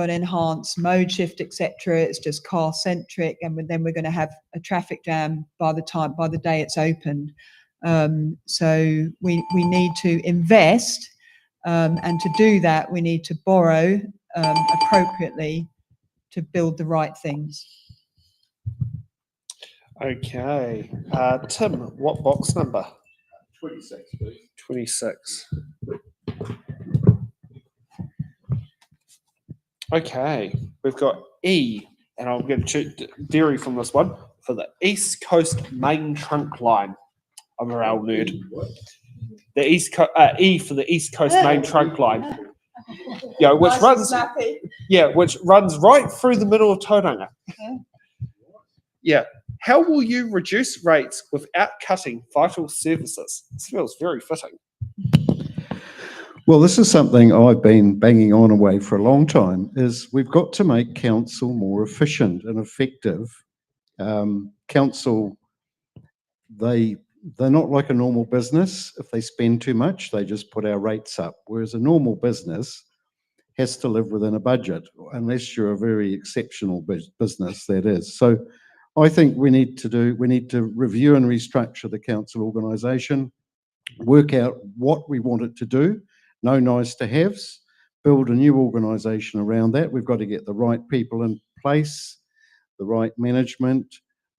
to enhance mode shift, etc. It's just car centric, and then we're going to have a traffic jam by the day it's opened. So we need to invest, and to do that we need to borrow appropriately to build the right things. Okay. Tim, what box number? 26, please. 26. Okay, we've got E, and I'm going to vary from this one for the East Coast Main Trunk Line. I'm a rail nerd. The E for the East Coast Main Trunk Line. Yeah, which runs right through the middle of Tauranga. Yeah. How will you reduce rates without cutting vital services? This feels very fitting. Well, this is something I've been banging on away for a long time, is we've got to make council more efficient and effective. Council, they're not like a normal business. If they spend too much, they just put our rates up, whereas a normal business has to live within a budget, unless you're a very exceptional business, that is. So I think we need to review and restructure the council organisation, work out what we want it to do, no nice to haves, build a new organisation around that. We've got to get the right people in place, the right management.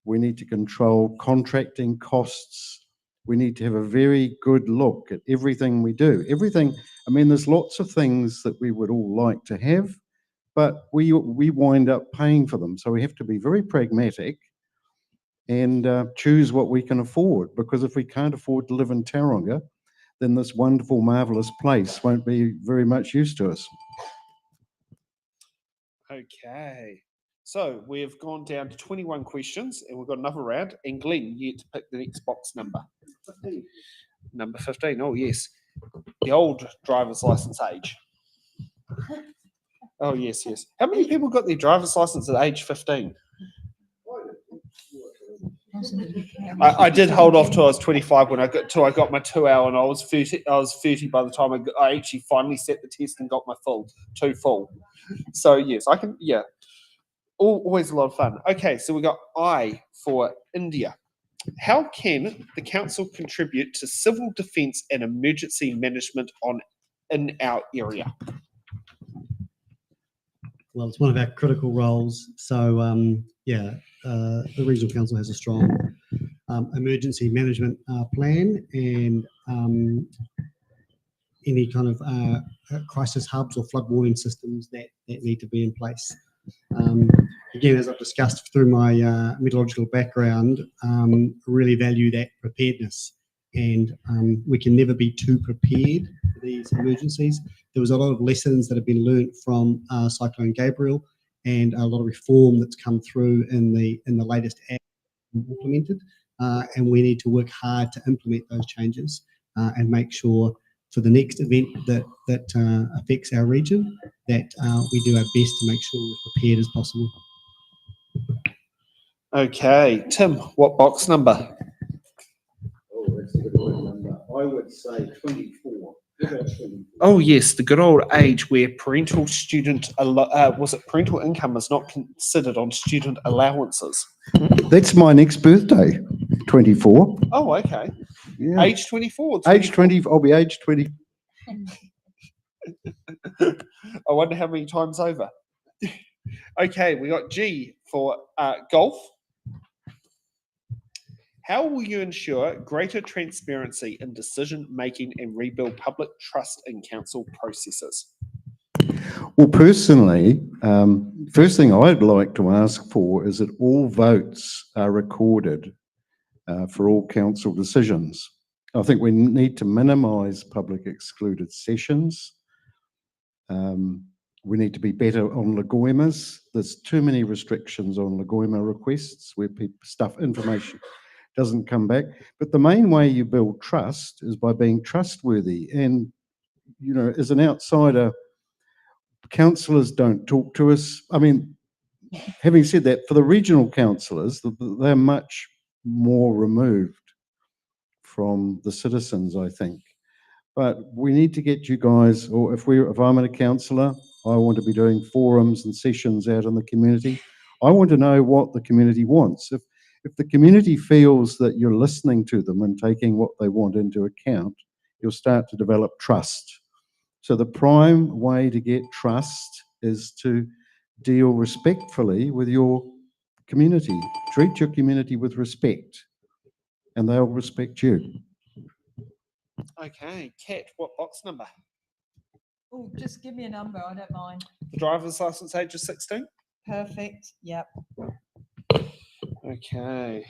We need to control contracting costs. We need to have a very good look at everything we do. Everything, I mean, there's lots of things that we would all like to have, but we wind up paying for them. So we have to be very pragmatic and choose what we can afford, because if we can't afford to live in Tauranga, then this wonderful, marvellous place won't be very much use to us. Okay. So we've gone down to 21 questions, and we've got another round. And Glenn, you get to pick the next box number. 15. Number 15. Oh, yes. The old driver's license age. Oh, yes, yes. How many people got their driver's license at age 15? I did hold off till I was 25 when I got my 2 hour, and I was 30. I was 30 by the time I actually finally set the test and got my two full. So yes, I can. Yeah, always a lot of fun. Okay, so we got I for India. How can the council contribute to civil defence and emergency management in our area? Well, it's one of our critical roles. So, the Regional Council has a strong emergency management plan, and any kind of crisis hubs or flood warning systems that need to be in place. Again, as I've discussed through my meteorological background, really value that preparedness, and we can never be too prepared for these emergencies. There was a lot of lessons that have been learnt from Cyclone Gabriel, and a lot of reform that's come through in the latest act implemented, and we need to work hard to implement those changes and make sure for the next event that affects our region that we do our best to make sure we're prepared as possible. Okay, Tim, what box number? Oh, that's a good number. I would say 24. Oh yes, the good old age where parental income is not considered on student allowances. That's my next birthday, 24. Oh, okay. Yeah. Age 24. Age 20. I'll be age 20. I wonder how many times over. Okay, we got G for golf. How will you ensure greater transparency in decision making and rebuild public trust in council processes? Well, personally, first thing I'd like to ask for is that all votes are recorded for all council decisions. I think we need to minimise public excluded sessions. We need to be better on legoimas. There's too many restrictions on legoima requests where information doesn't come back. But the main way you build trust is by being trustworthy. And, you know, as an outsider, councillors don't talk to us. I mean, having said that, for the regional councillors, they're much more removed from the citizens, I think. But we need to get you guys, or if I'm a councillor, I want to be doing forums and sessions out in the community. I want to know what the community wants. If the community feels that you're listening to them and taking what they want into account, you'll start to develop trust. So the prime way to get trust is to deal respectfully with your community. Treat your community with respect, and they'll respect you. Okay, Kat, what box number? Oh, just give me a number, I don't mind. The driver's license age is 16? Perfect, yep. Okay.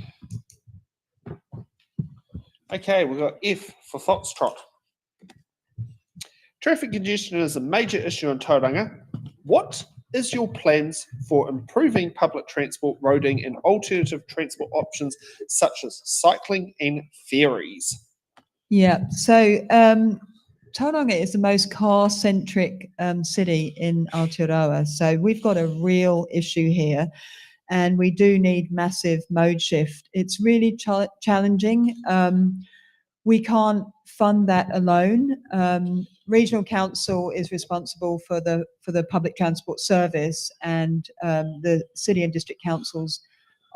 Okay, we've got F for Foxtrot. Traffic congestion is a major issue in Tauranga. What is your plans for improving public transport, roading and alternative transport options such as cycling and ferries? Yeah, so Tauranga is the most car-centric city in Aotearoa. So we've got a real issue here, and we do need massive mode shift. It's really challenging. We can't fund that alone. Regional Council is responsible for the public transport service, and the city and district councils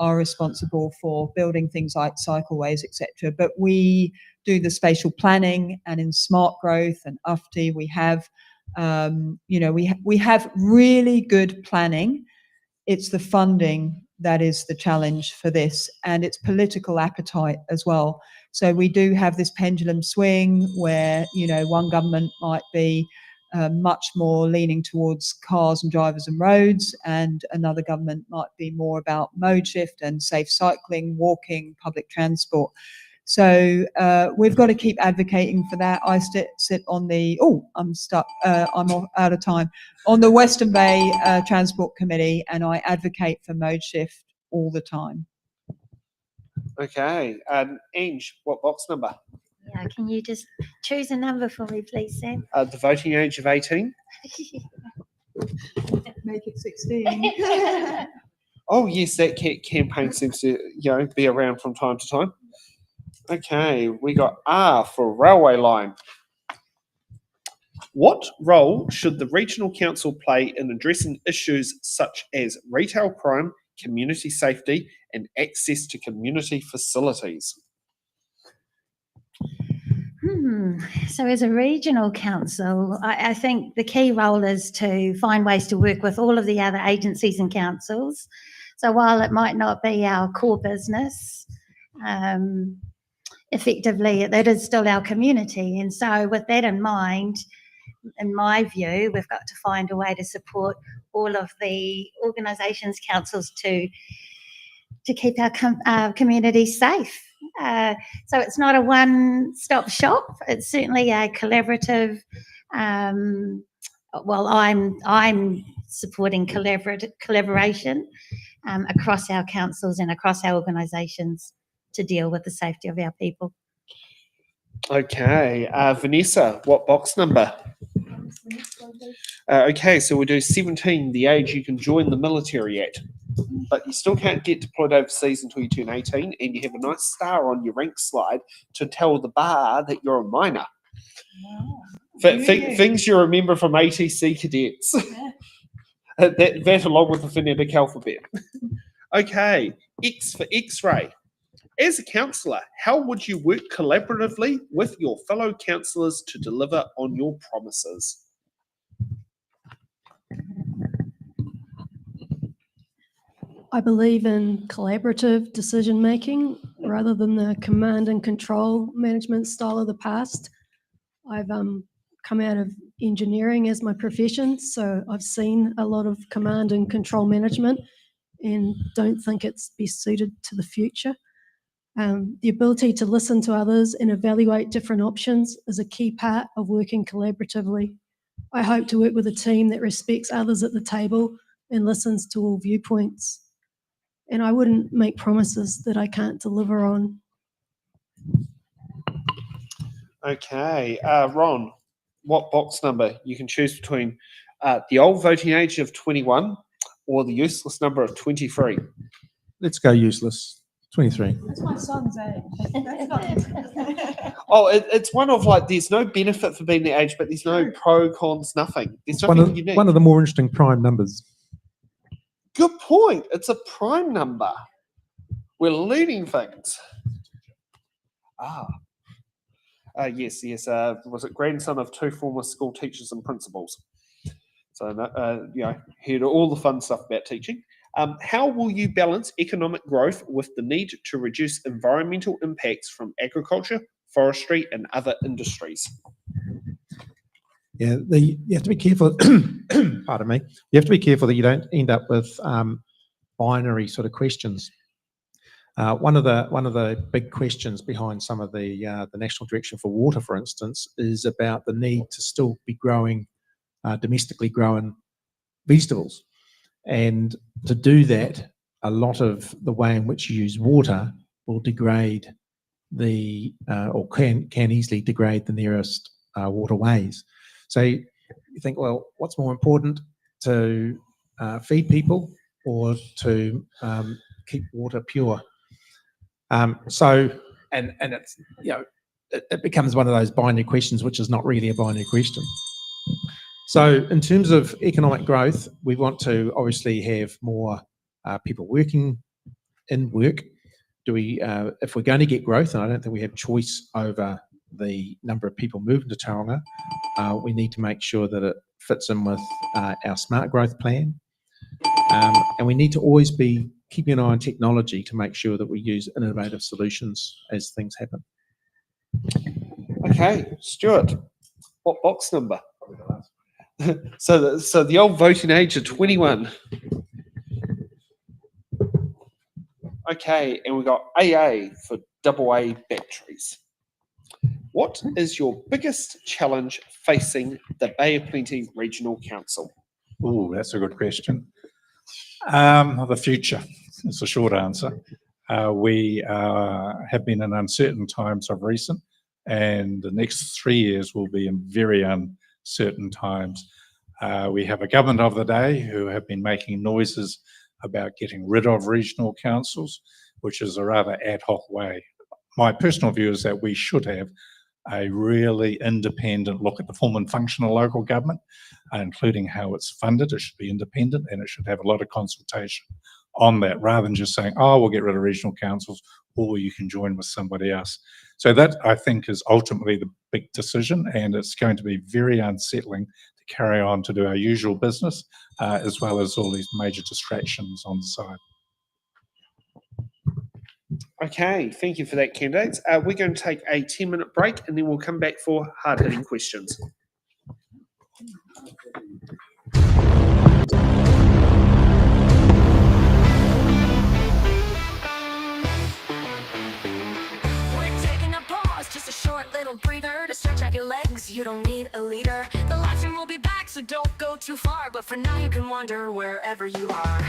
are responsible for building things like cycleways, etc. But we do the spatial planning, and in smart growth and UFTI, we have, we have really good planning. It's the funding that is the challenge for this, and it's political appetite as well. So we do have this pendulum swing where, one government might be much more leaning towards cars and drivers and roads, and another government might be more about mode shift and safe cycling, walking, public transport. So we've got to keep advocating for that. I sit on the, I'm stuck, I'm out of time, on the Western Bay Transport Committee, and I advocate for mode shift all the time. Okay, Ange, what box number? Yeah, can you just choose a number for me, please, Sam? The voting age of 18. Make it 16. Oh yes, that campaign seems to be around from time to time. Okay, we got R for railway line. What role should the regional council play in addressing issues such as retail crime, community safety, and access to community facilities? So as a regional council, I think the key role is to find ways to work with all of the other agencies and councils. So while it might not be our core business, effectively that is still our community. And so with that in mind, in my view, we've got to find a way to support all of the organisations, councils to keep our community safe. So it's not a one-stop shop. It's certainly a collaborative. Well, I'm supporting collaboration across our councils and across our organisations to deal with the safety of our people. Okay, Vanessa, what box number? Okay, so we do 17, the age you can join the military at. But you still can't get deployed overseas until you turn 18, and you have a nice star on your rank slide to tell the bar that you're a minor. Wow. Things you remember from ATC cadets. that along with the phonetic alphabet. Okay, X for X-ray. As a councillor, how would you work collaboratively with your fellow councillors to deliver on your promises? I believe in collaborative decision making rather than the command and control management style of the past. I've come out of engineering as my profession, so I've seen a lot of command and control management and don't think it's best suited to the future. The ability to listen to others and evaluate different options is a key part of working collaboratively. I hope to work with a team that respects others at the table and listens to all viewpoints. And I wouldn't make promises that I can't deliver on. Okay, Ron, what box number? You can choose between the old voting age of 21 or the useless number of 23. Let's go useless. 23. That's my son's age. That's not. Oh, it's one of like, there's no benefit for being the age, but there's no pro, cons, nothing. There's nothing unique. One of the more interesting prime numbers. Good point. It's a prime number. We're learning things. Yes. Was it grandson of 2 former school teachers and principals? So, heard all the fun stuff about teaching. How will you balance economic growth with the need to reduce environmental impacts from agriculture, forestry, and other industries? Yeah, you have to be careful. Pardon me. You have to be careful that you don't end up with binary sort of questions. One of the big questions behind some of the National Direction for Water, for instance, is about the need to still be growing domestically grown vegetables, and to do that, a lot of the way in which you use water will degrade or can easily degrade the nearest waterways. So you think, well, what's more important, to feed people or to keep water pure? So it's, it becomes one of those binary questions, which is not really a binary question. So in terms of economic growth, we want to obviously have more people working in work. If we're going to get growth, and I don't think we have choice over the number of people moving to Tauranga, we need to make sure that it fits in with our smart growth plan. And we need to always be keeping an eye on technology to make sure that we use innovative solutions as things happen. Okay, Stuart, what box number? So the old voting age of 21. Okay, and we got AA for AA batteries. What is your biggest challenge facing the Bay of Plenty Regional Council? Oh, that's a good question. The future is the short answer. We have been in uncertain times of recent, and the next 3 years will be in very uncertain times. We have a government of the day who have been making noises about getting rid of regional councils, which is a rather ad hoc way. My personal view is that we should have a really independent look at the form and function of local government, including how it's funded. It should be independent, and it should have a lot of consultation on that, rather than just saying, oh, we'll get rid of regional councils, or you can join with somebody else. So that, I think, is ultimately the big decision, and it's going to be very unsettling to carry on to do our usual business, as well as all these major distractions on the side. Okay, thank you for that, candidates. We're going to take a 10-minute break, and then we'll come back for hard-hitting questions. We're taking a pause, just a short little breather to stretch out your legs. You don't need a leader. The live stream will be back, so don't go too far. But for now, you can wander wherever you are.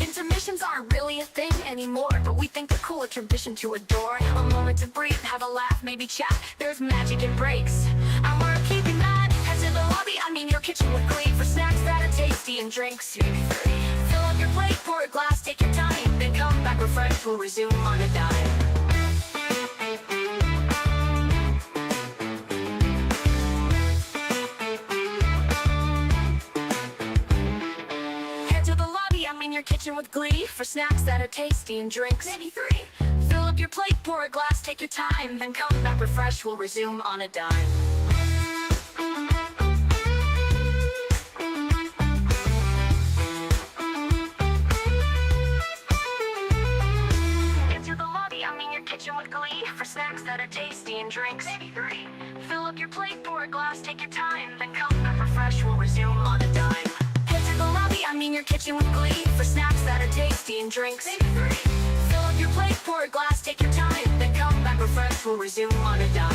Intermissions aren't really a thing anymore, but we think they're cool, a tradition to adore. A moment to breathe, have a laugh, maybe chat. There's magic in breaks, and we're keeping that. Head to the lobby, your kitchen with glee, for snacks that are tasty and drinks. Fill up your plate, pour a glass, take your time, then come back refreshed. We'll resume on a dime. Your kitchen with glee, for snacks that are tasty and drinks. Maybe 3. Fill up your plate, pour a glass, take your time, then come back refreshed. We'll resume on a dime. Get to the lobby, your kitchen with glee, for snacks that are tasty and drinks. Maybe 3. Fill up your plate, pour a glass, take your time, then come back refreshed. We'll resume on a dime. Your kitchen with glee, for snacks that are tasty and drinks. Maybe 3. Fill up your plate, pour a glass, take your time. back refreshed, we'll resume on a dime.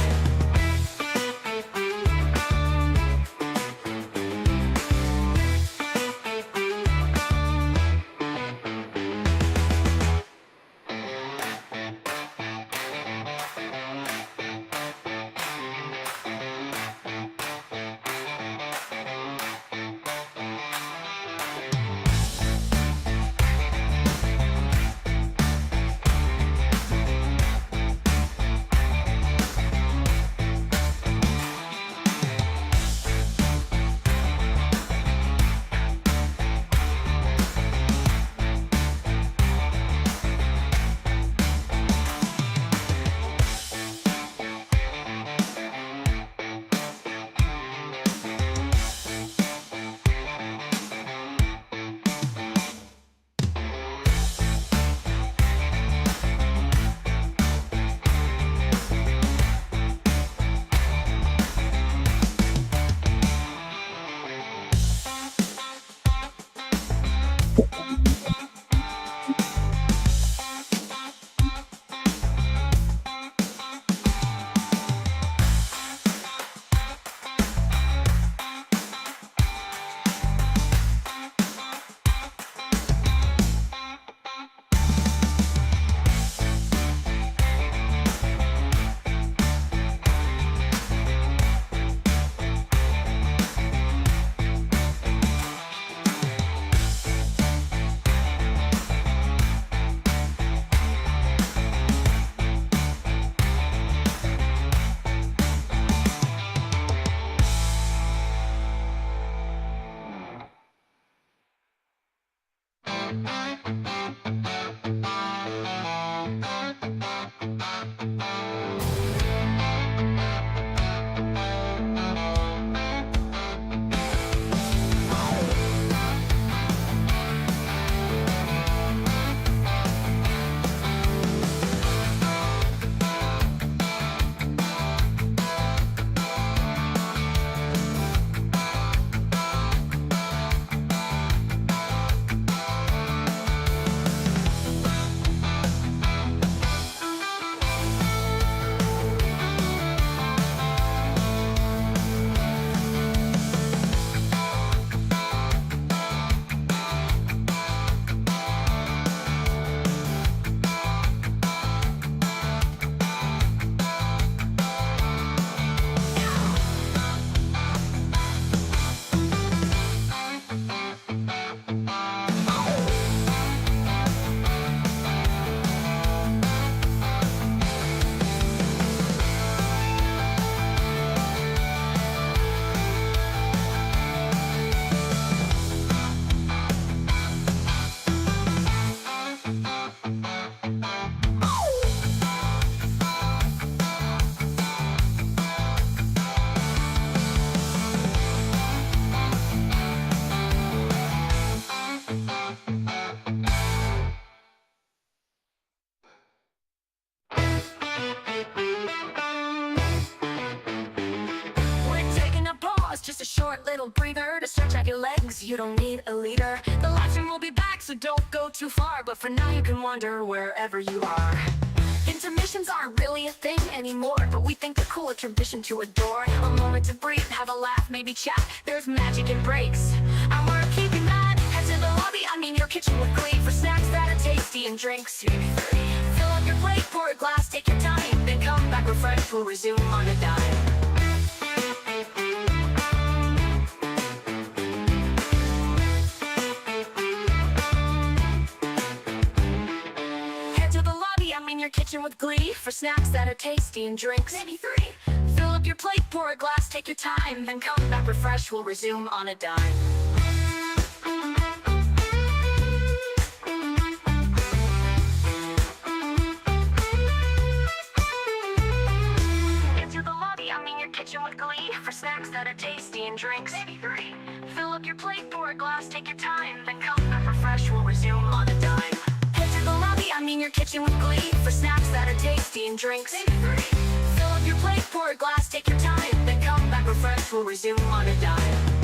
Just a short little breather to stretch out your legs. You don't need a leader. The live stream will be back, so don't go too far. But for now you can wander wherever you are. Intermissions aren't really a thing anymore, but we think they're cool, a tradition to adore. A moment to breathe, have a laugh, maybe chat. There's magic in breaks, and we're keeping that. Head to the lobby, I mean your kitchen with glee, for snacks that are tasty and drinks. Fill up your plate, pour a glass, take your time, then come back refreshed, we'll resume on a dime. Your kitchen with glee, for snacks that are tasty and drinks. Maybe 3. Fill up your plate, pour a glass, take your time, then come back refreshed, we'll resume on a dime. Into the lobby, I mean your kitchen with glee, for snacks that are tasty and drinks. Maybe 3. Fill up your plate, pour a glass, take your time, then come back refreshed, we'll resume on a dime. The lobby, I mean your kitchen with glee, for snacks that are tasty and drinks. Maybe 3. Fill up your plate, pour a glass, take your time, then come back refreshed, we'll resume on a dime.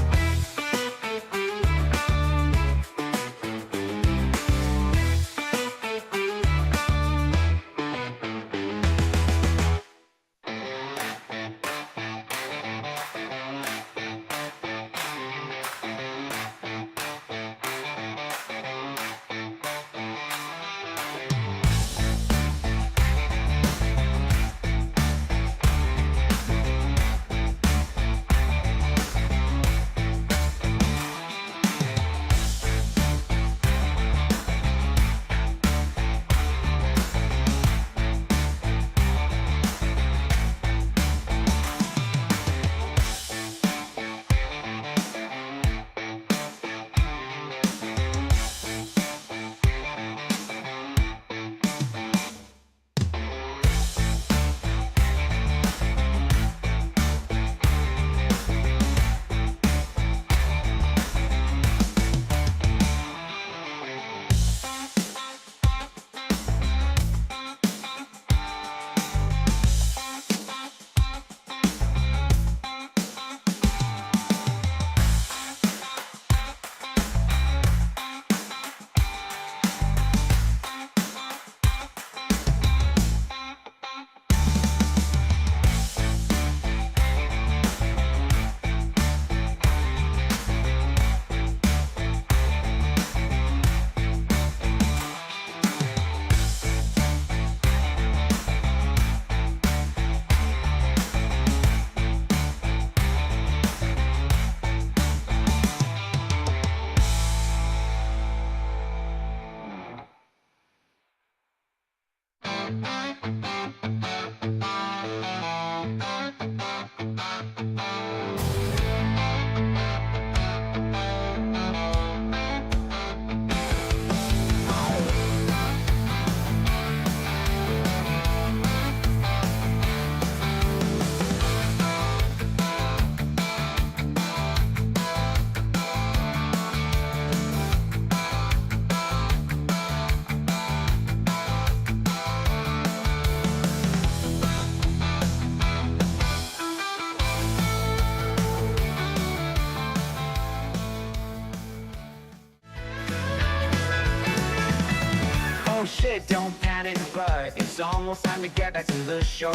oh shit, don't panic, but it's almost time to get back to the show.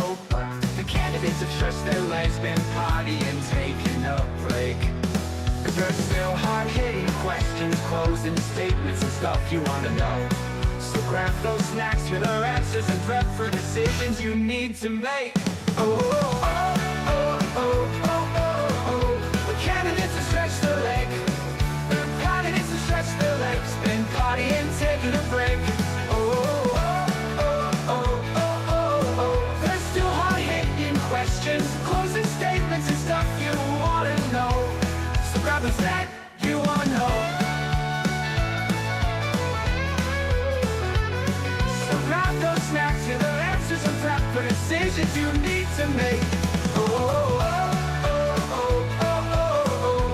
The candidates have stretched their legs, been partying, taking a break. Cause there's still hard-hitting questions, closing statements and stuff you wanna know. So grab those snacks for their answers and prep for decisions you need to make. Oh, oh, oh, oh, oh, oh, oh. The candidates have stretched their leg. The candidates have stretched their legs, been partying, taking a break. Oh, oh, oh, oh, oh, oh, oh. There's still hard-hitting questions, closing statements and stuff you wanna know. So grab the snack you wanna know. So grab those snacks to the answers and prep for decisions you need to make. Oh, oh, oh, oh, oh, oh, oh.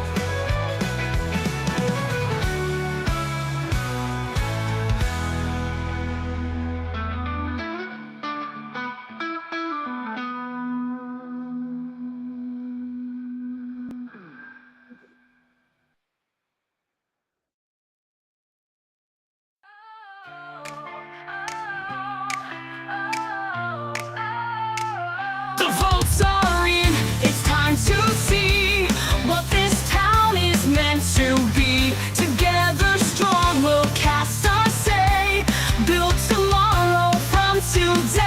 The votes are in, it's time to see what this town is meant to be. Together strong we'll cast our say, build tomorrow from today.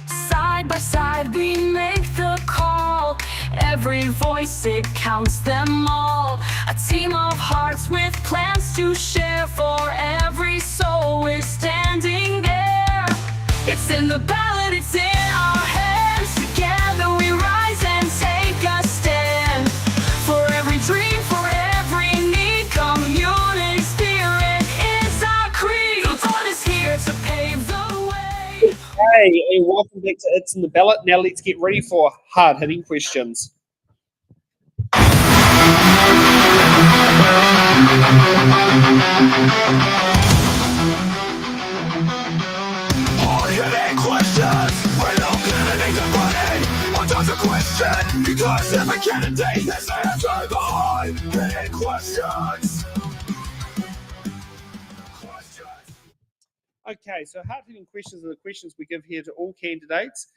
Side by side we make the call, every voice it counts them all. A team of hearts with plans to share, for every soul we're standing there. It's in the ballot, it's in our hands. Together we rise and take a stand. For every dream, for every need, community spirit is our creed. The vote is here to pave the way. Hey, and welcome back to It's in the Ballot. Now let's get ready for hard-hitting questions. Hard-hitting questions, we're not candidates are running. What does a question? Because every candidate has an answer. The hard-hitting questions. Okay, so hard-hitting questions are the questions we give here to all candidates.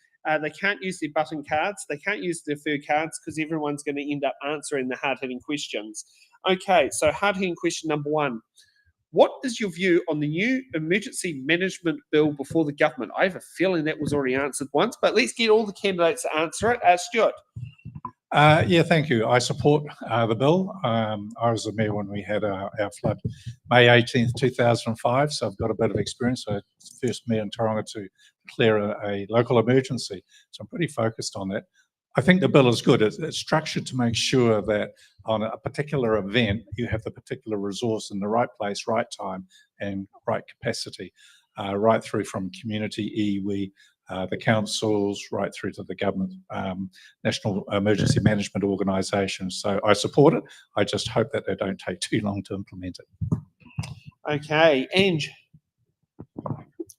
They can't use their button cards. They can't use their fur cards because everyone's going to end up answering the hard-hitting questions. Okay, so hard-hitting question number one. What is your view on the new emergency management bill before the government? I have a feeling that was already answered once, but let's get all the candidates to answer it. Stuart. Yeah, thank you. I support the bill. I was the mayor when we had our flood, May 18th, 2005, so I've got a bit of experience. I was the first mayor in Tauranga to declare a local emergency, so I'm pretty focused on that. I think the bill is good. It's structured to make sure that on a particular event, you have the particular resource in the right place, right time, and right capacity, right through from community, iwi, the councils, right through to the government, national emergency management organisations. So I support it. I just hope that they don't take too long to implement it. Okay, Ange.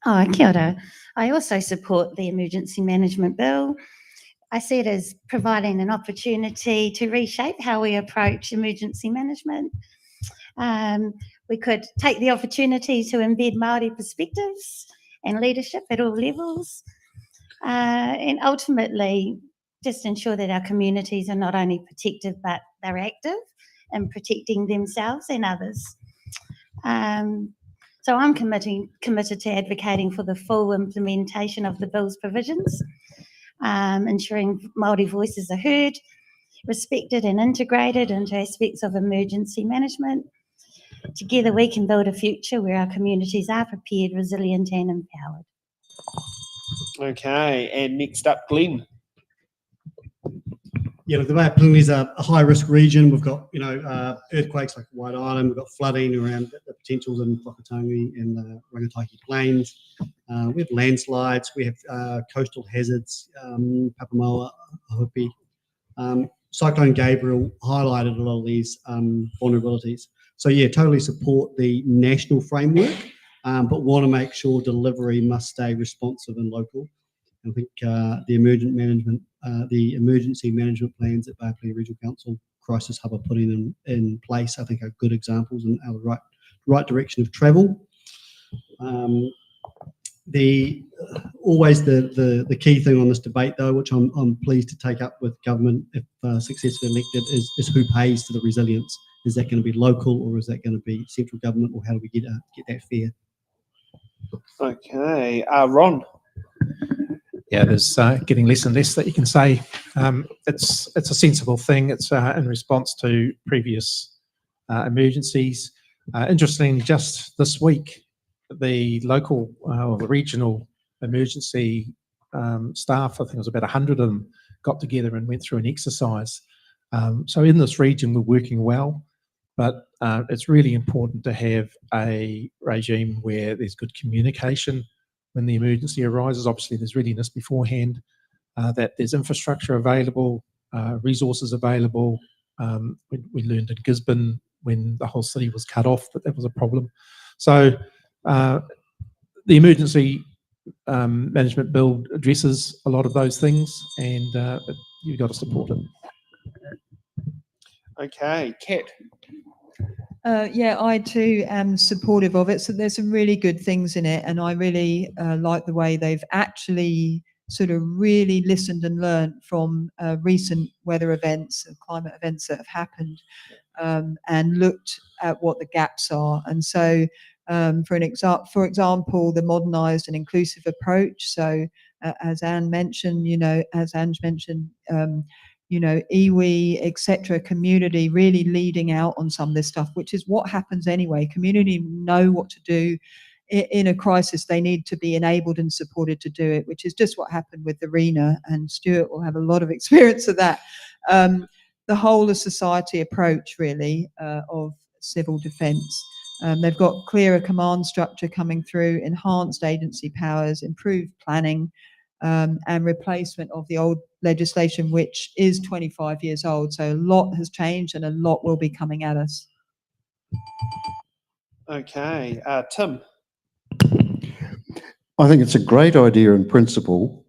Oh, kia ora. I also support the emergency management bill. I see it as providing an opportunity to reshape how we approach emergency management. We could take the opportunity to embed Māori perspectives and leadership at all levels, and ultimately just ensure that our communities are not only protected but they're active in protecting themselves and others. So I'm committed to advocating for the full implementation of the bill's provisions, ensuring Māori voices are heard, respected and integrated into aspects of emergency management. Together we can build a future where our communities are prepared, resilient and empowered. Okay, and next up, Glenn. Yeah, look, the Bay of Plenty is a high-risk region. We've got, earthquakes like White Island. We've got flooding around the potentials in Whakatangi and the Rangatahi Plains. We have landslides. We have coastal hazards, Papamoa, Hopi. Cyclone Gabriel highlighted a lot of these vulnerabilities. So, yeah, totally support the national framework, but want to make sure delivery must stay responsive and local. I think the emergency management plans at Bay of Plenty Regional Council crisis hub are putting in place, I think, are good examples and are the right direction of travel. Always the key thing on this debate, though, which I'm pleased to take up with government if successfully elected, is who pays for the resilience. Is that going to be local, or is that going to be central government, or how do we get that fair? Okay, Ron. Yeah, there's getting less and less that you can say. It's a sensible thing. It's in response to previous emergencies. Interestingly, just this week, the local or the regional emergency staff, I think it was about 100 of them, got together and went through an exercise. So in this region, we're working well, but it's really important to have a regime where there's good communication when the emergency arises. Obviously, there's readiness beforehand, that there's infrastructure available, resources available. We learned in Gisborne when the whole city was cut off that was a problem. So the emergency management bill addresses a lot of those things, and you've got to support it. Okay, Kat. Yeah, I too am supportive of it. So there's some really good things in it, and I really like the way they've actually sort of really listened and learned from recent weather events and climate events that have happened, and looked at what the gaps are. And so, for example, the modernised and inclusive approach. So, as Ange mentioned, iwi, etc., community really leading out on some of this stuff, which is what happens anyway. Community know what to do in a crisis. They need to be enabled and supported to do it, which is just what happened with the RENA, and Stuart will have a lot of experience of that. The whole of society approach, really, of civil defence. They've got clearer command structure coming through, enhanced agency powers, improved planning, and replacement of the old legislation, which is 25 years old. So a lot has changed and a lot will be coming at us. Okay, Tim. I think it's a great idea in principle.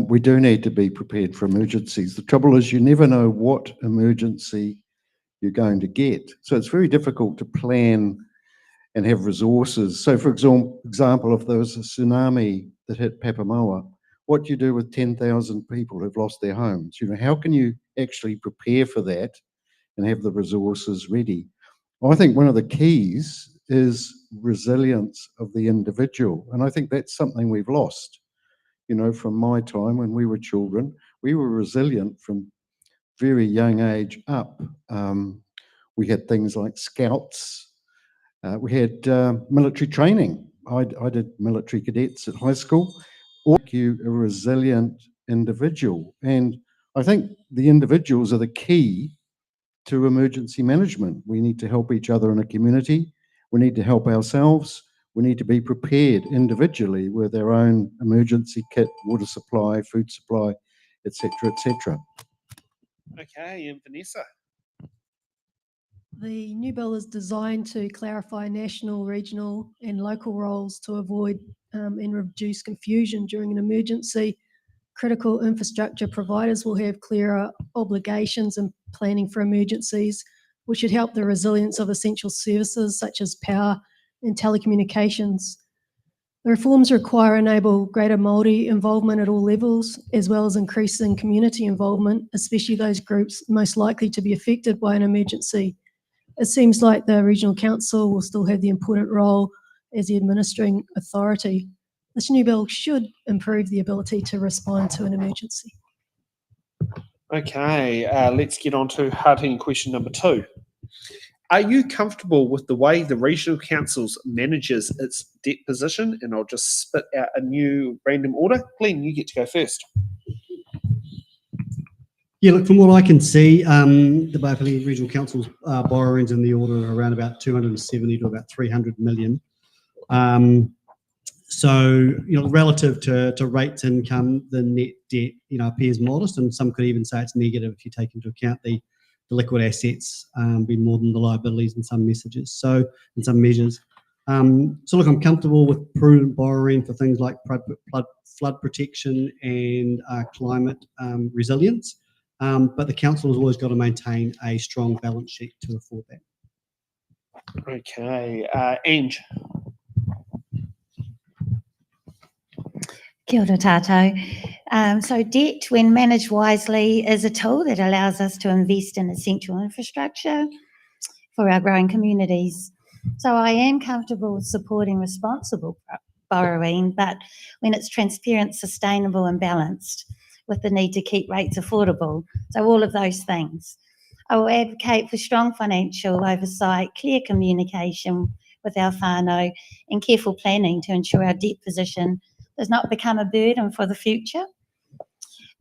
We do need to be prepared for emergencies. The trouble is you never know what emergency you're going to get. So it's very difficult to plan and have resources. So for example, if there was a tsunami that hit Papamoa, what do you do with 10,000 people who've lost their homes? How can you actually prepare for that and have the resources ready? I think one of the keys is resilience of the individual. And I think that's something we've lost. From my time when we were children, we were resilient from very young age up. We had things like scouts. We had military training. I did military cadets at high school. Or make you a resilient individual. And I think the individuals are the key to emergency management. We need to help each other in a community. We need to help ourselves. We need to be prepared individually with our own emergency kit, water supply, food supply, etc., etc. Okay, and Vanessa. The new bill is designed to clarify national, regional and local roles to avoid and reduce confusion during an emergency. Critical infrastructure providers will have clearer obligations in planning for emergencies, which should help the resilience of essential services such as power and telecommunications. The reforms require enable greater Māori involvement at all levels, as well as increasing community involvement, especially those groups most likely to be affected by an emergency. It seems like the Regional Council will still have the important role as the administering authority. This new bill should improve the ability to respond to an emergency. Okay, let's get on to hard-hitting question number 2. Are you comfortable with the way the Regional Council manages its debt position? And I'll just spit out a new random order. Glenn, you get to go first. Yeah, look, from what I can see, the Bay Plenty Regional Council's borrowings in the order of around about 270 to about 300 million. So, relative to rates income, the net debt, appears modest, and some could even say it's negative if you take into account the liquid assets being more than the liabilities in some measures. So look, I'm comfortable with prudent borrowing for things like flood protection and climate resilience. but the council has always got to maintain a strong balance sheet to afford that. Okay, Ange. Kia ora tātou. So debt, when managed wisely, is a tool that allows us to invest in essential infrastructure for our growing communities. So I am comfortable with supporting responsible borrowing, but when it's transparent, sustainable and balanced, with the need to keep rates affordable. So all of those things. I will advocate for strong financial oversight, clear communication with our whānau and careful planning to ensure our debt position does not become a burden for the future.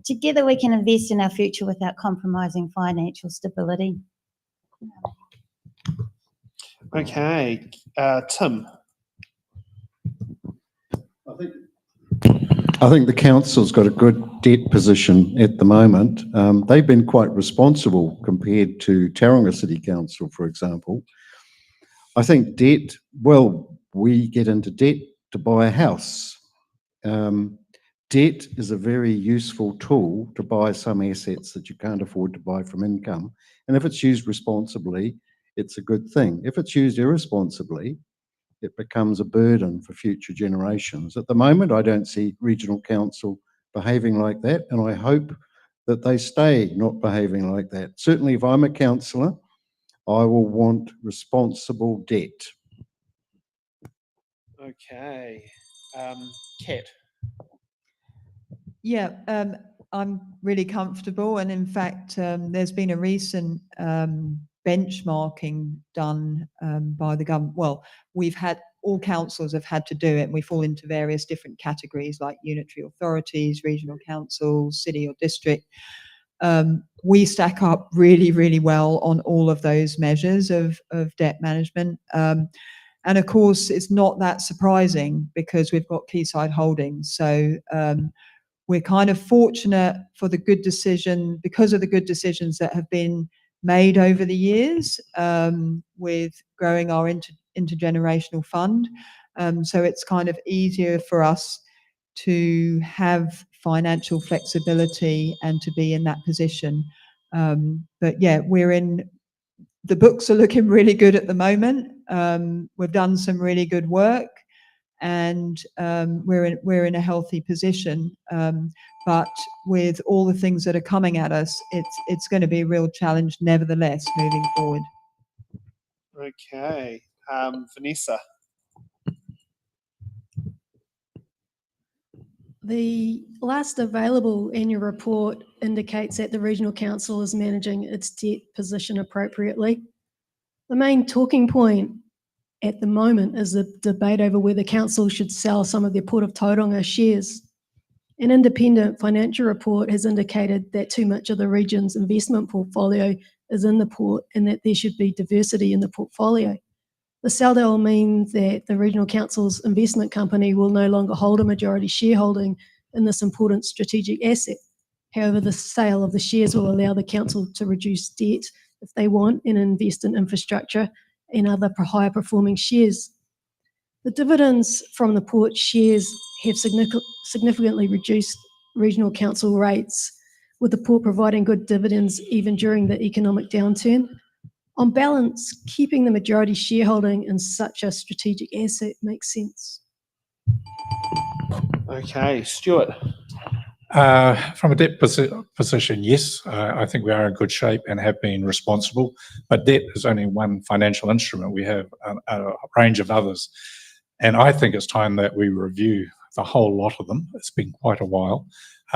Together we can invest in our future without compromising financial stability. Okay, Tim. I think the council's got a good debt position at the moment. They've been quite responsible compared to Tauranga City Council, for example. I think debt, well, we get into debt to buy a house. Debt is a very useful tool to buy some assets that you can't afford to buy from income. And if it's used responsibly, it's a good thing. If it's used irresponsibly, it becomes a burden for future generations. At the moment, I don't see regional council behaving like that, and I hope that they stay not behaving like that. Certainly, if I'm a councillor, I will want responsible debt. Okay, Kat. Yeah, I'm really comfortable, and in fact, there's been a recent benchmarking done by the government. Well, we've had, all councils have had to do it, and we fall into various different categories like unitary authorities, regional councils, city or district. We stack up really, really well on all of those measures of debt management. And of course, it's not that surprising because we've got Quayside Holdings. So we're kind of fortunate for the good decision, because of the good decisions that have been made over the years with growing our intergenerational fund. So it's kind of easier for us to have financial flexibility and to be in that position. But yeah, the books are looking really good at the moment. We've done some really good work, and we're in a healthy position. But with all the things that are coming at us, it's going to be a real challenge nevertheless moving forward. Okay, Vanessa. The last available annual report indicates that the Regional Council is managing its debt position appropriately. The main talking point at the moment is the debate over whether council should sell some of their Port of Tauranga shares. An independent financial report has indicated that too much of the region's investment portfolio is in the port and that there should be diversity in the portfolio. The sell deal means that the Regional Council's investment company will no longer hold a majority shareholding in this important strategic asset. However, the sale of the shares will allow the council to reduce debt if they want and invest in infrastructure and other higher performing shares. The dividends from the port shares have significantly reduced Regional Council rates, with the port providing good dividends even during the economic downturn. On balance, keeping the majority shareholding in such a strategic asset makes sense. Okay, Stuart. From a debt position, yes, I think we are in good shape and have been responsible, but debt is only one financial instrument. We have a range of others. And I think it's time that we review the whole lot of them. It's been quite a while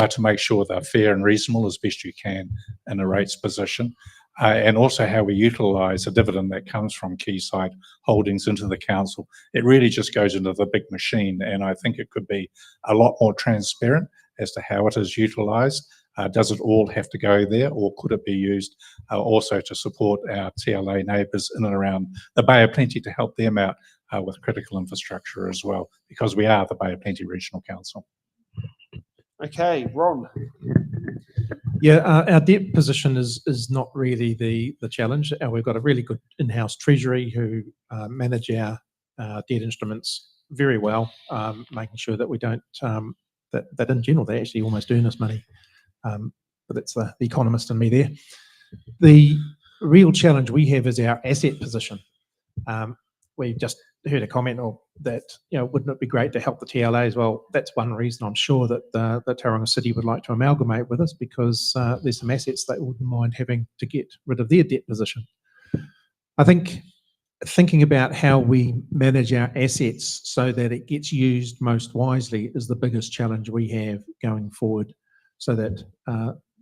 to make sure they're fair and reasonable as best you can in a rates position. And also how we utilise the dividend that comes from Quayside Holdings into the council. It really just goes into the big machine, and I think it could be a lot more transparent as to how it is utilised. Does it all have to go there, or could it be used also to support our TLA neighbours in and around the Bay of Plenty to help them out with critical infrastructure as well, because we are the Bay of Plenty Regional Council. Okay, Ron. Yeah, our debt position is not really the challenge. We've got a really good in-house treasury who manage our debt instruments very well, making sure that we don't, that in general, they actually almost earn us money. but that's the economist in me there. The real challenge we have is our asset position. We've just heard a comment that, wouldn't it be great to help the TLAs? Well, that's one reason I'm sure that the Tauranga City would like to amalgamate with us, because there's some assets they wouldn't mind having to get rid of their debt position. I think thinking about how we manage our assets so that it gets used most wisely is the biggest challenge we have going forward, so that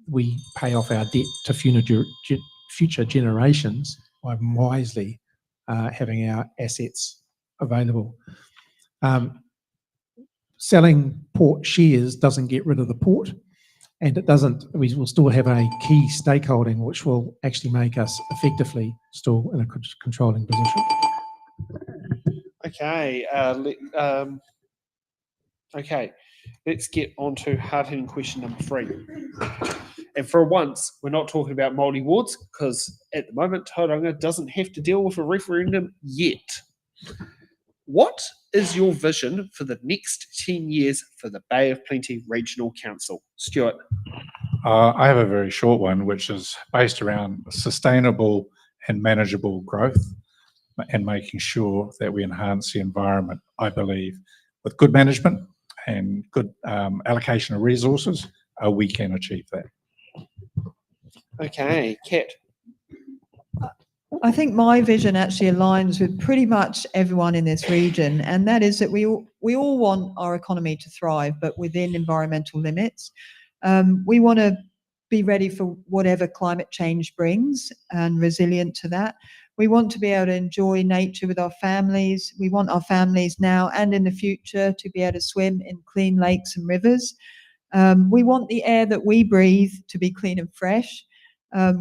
we pay off our debt to future generations by wisely having our assets available. Selling port shares doesn't get rid of the port, and we will still have a key stakeholding which will actually make us effectively still in a controlling position. Okay, let's get on to hard-hitting question number 3. And for once, we're not talking about Māori wards, because at the moment, Tauranga doesn't have to deal with a referendum yet. What is your vision for the next 10 years for the Bay of Plenty Regional Council? Stuart. I have a very short one, which is based around sustainable and manageable growth and making sure that we enhance the environment. I believe with good management and good allocation of resources, we can achieve that. Okay, Kat. I think my vision actually aligns with pretty much everyone in this region, and that is that we all want our economy to thrive, but within environmental limits. We want to be ready for whatever climate change brings and resilient to that. We want to be able to enjoy nature with our families. We want our families now and in the future to be able to swim in clean lakes and rivers. We want the air that we breathe to be clean and fresh.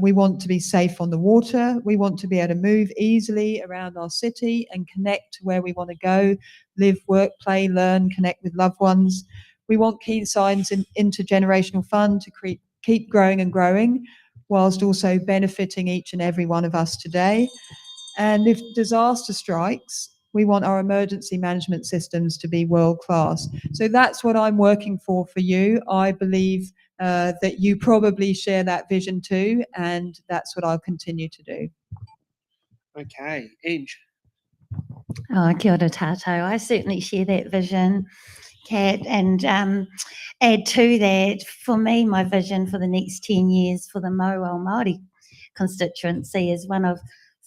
We want to be safe on the water. We want to be able to move easily around our city and connect to where we want to go, live, work, play, learn, connect with loved ones. We want key signs in intergenerational fund to keep growing and growing, whilst also benefiting each and every one of us today. And if disaster strikes, we want our emergency management systems to be world class. So that's what I'm working for you. I believe that you probably share that vision too, and that's what I'll continue to do. Okay, Ange. Oh, kia ora tātou. I certainly share that vision, Kat, and add to that, for me, my vision for the next 10 years for the Māori constituency is one of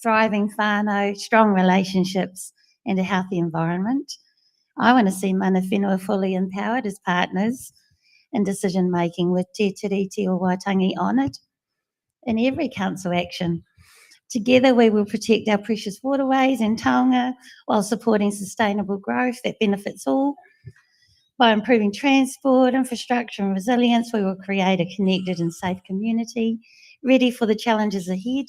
thriving whānau, strong relationships, and a healthy environment. I want to see mana whenua fully empowered as partners in decision making, with te tiriti o Waitangi honoured in every council action. Together we will protect our precious waterways and taonga while supporting sustainable growth that benefits all. By improving transport, infrastructure and resilience, we will create a connected and safe community, ready for the challenges ahead.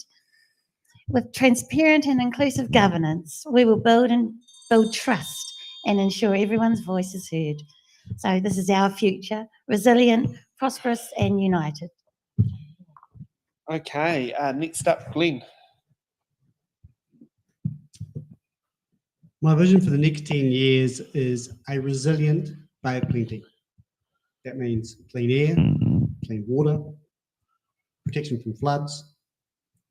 With transparent and inclusive governance, we will build trust and ensure everyone's voice is heard. So this is our future, resilient, prosperous and united. Okay, next up, Glenn. My vision for the next 10 years is a resilient Bay of Plenty. That means clean air, clean water, protection from floods,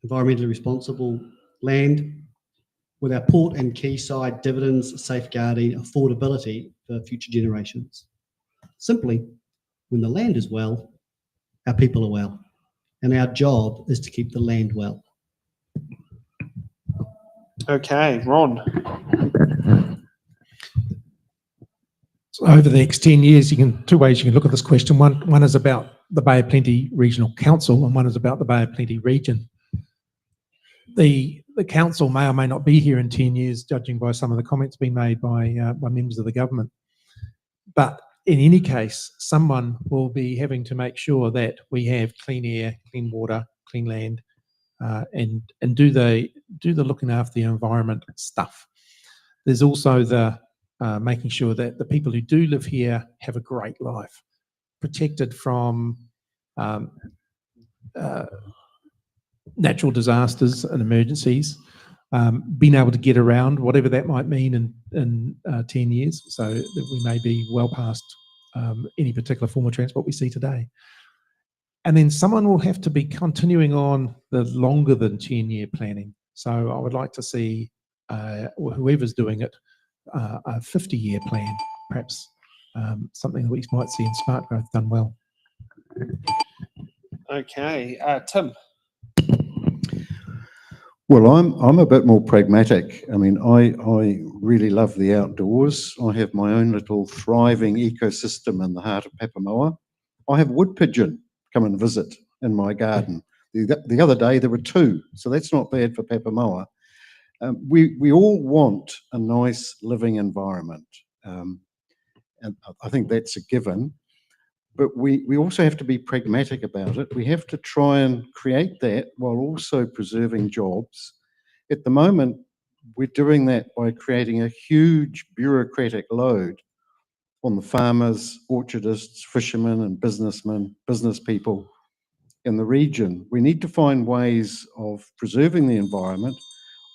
environmentally responsible land, with our port and quayside dividends safeguarding affordability for future generations. Simply, when the land is well, our people are well, and our job is to keep the land well. Okay, Ron. So over the next 10 years, two ways you can look at this question. One is about the Bay of Plenty Regional Council, and one is about the Bay of Plenty region. The council may or may not be here in 10 years, judging by some of the comments being made by members of the government. But in any case, someone will be having to make sure that we have clean air, clean water, clean land, and do the looking after the environment stuff. There's also the making sure that the people who do live here have a great life, protected from natural disasters and emergencies, being able to get around, whatever that might mean in 10 years, so that we may be well past any particular form of transport we see today. And then someone will have to be continuing on the longer than 10-year planning. So I would like to see whoever's doing it, a 50-year plan, perhaps something that we might see in Smart Growth done well. Okay, Tim. Well, I'm a bit more pragmatic. I mean, I really love the outdoors. I have my own little thriving ecosystem in the heart of Papamoa. I have wood pigeon come and visit in my garden. The other day there were 2, so that's not bad for Papamoa. We all want a nice living environment, and I think that's a given. But we also have to be pragmatic about it. We have to try and create that while also preserving jobs. At the moment, we're doing that by creating a huge bureaucratic load on the farmers, orchardists, fishermen and businessmen, business people in the region. We need to find ways of preserving the environment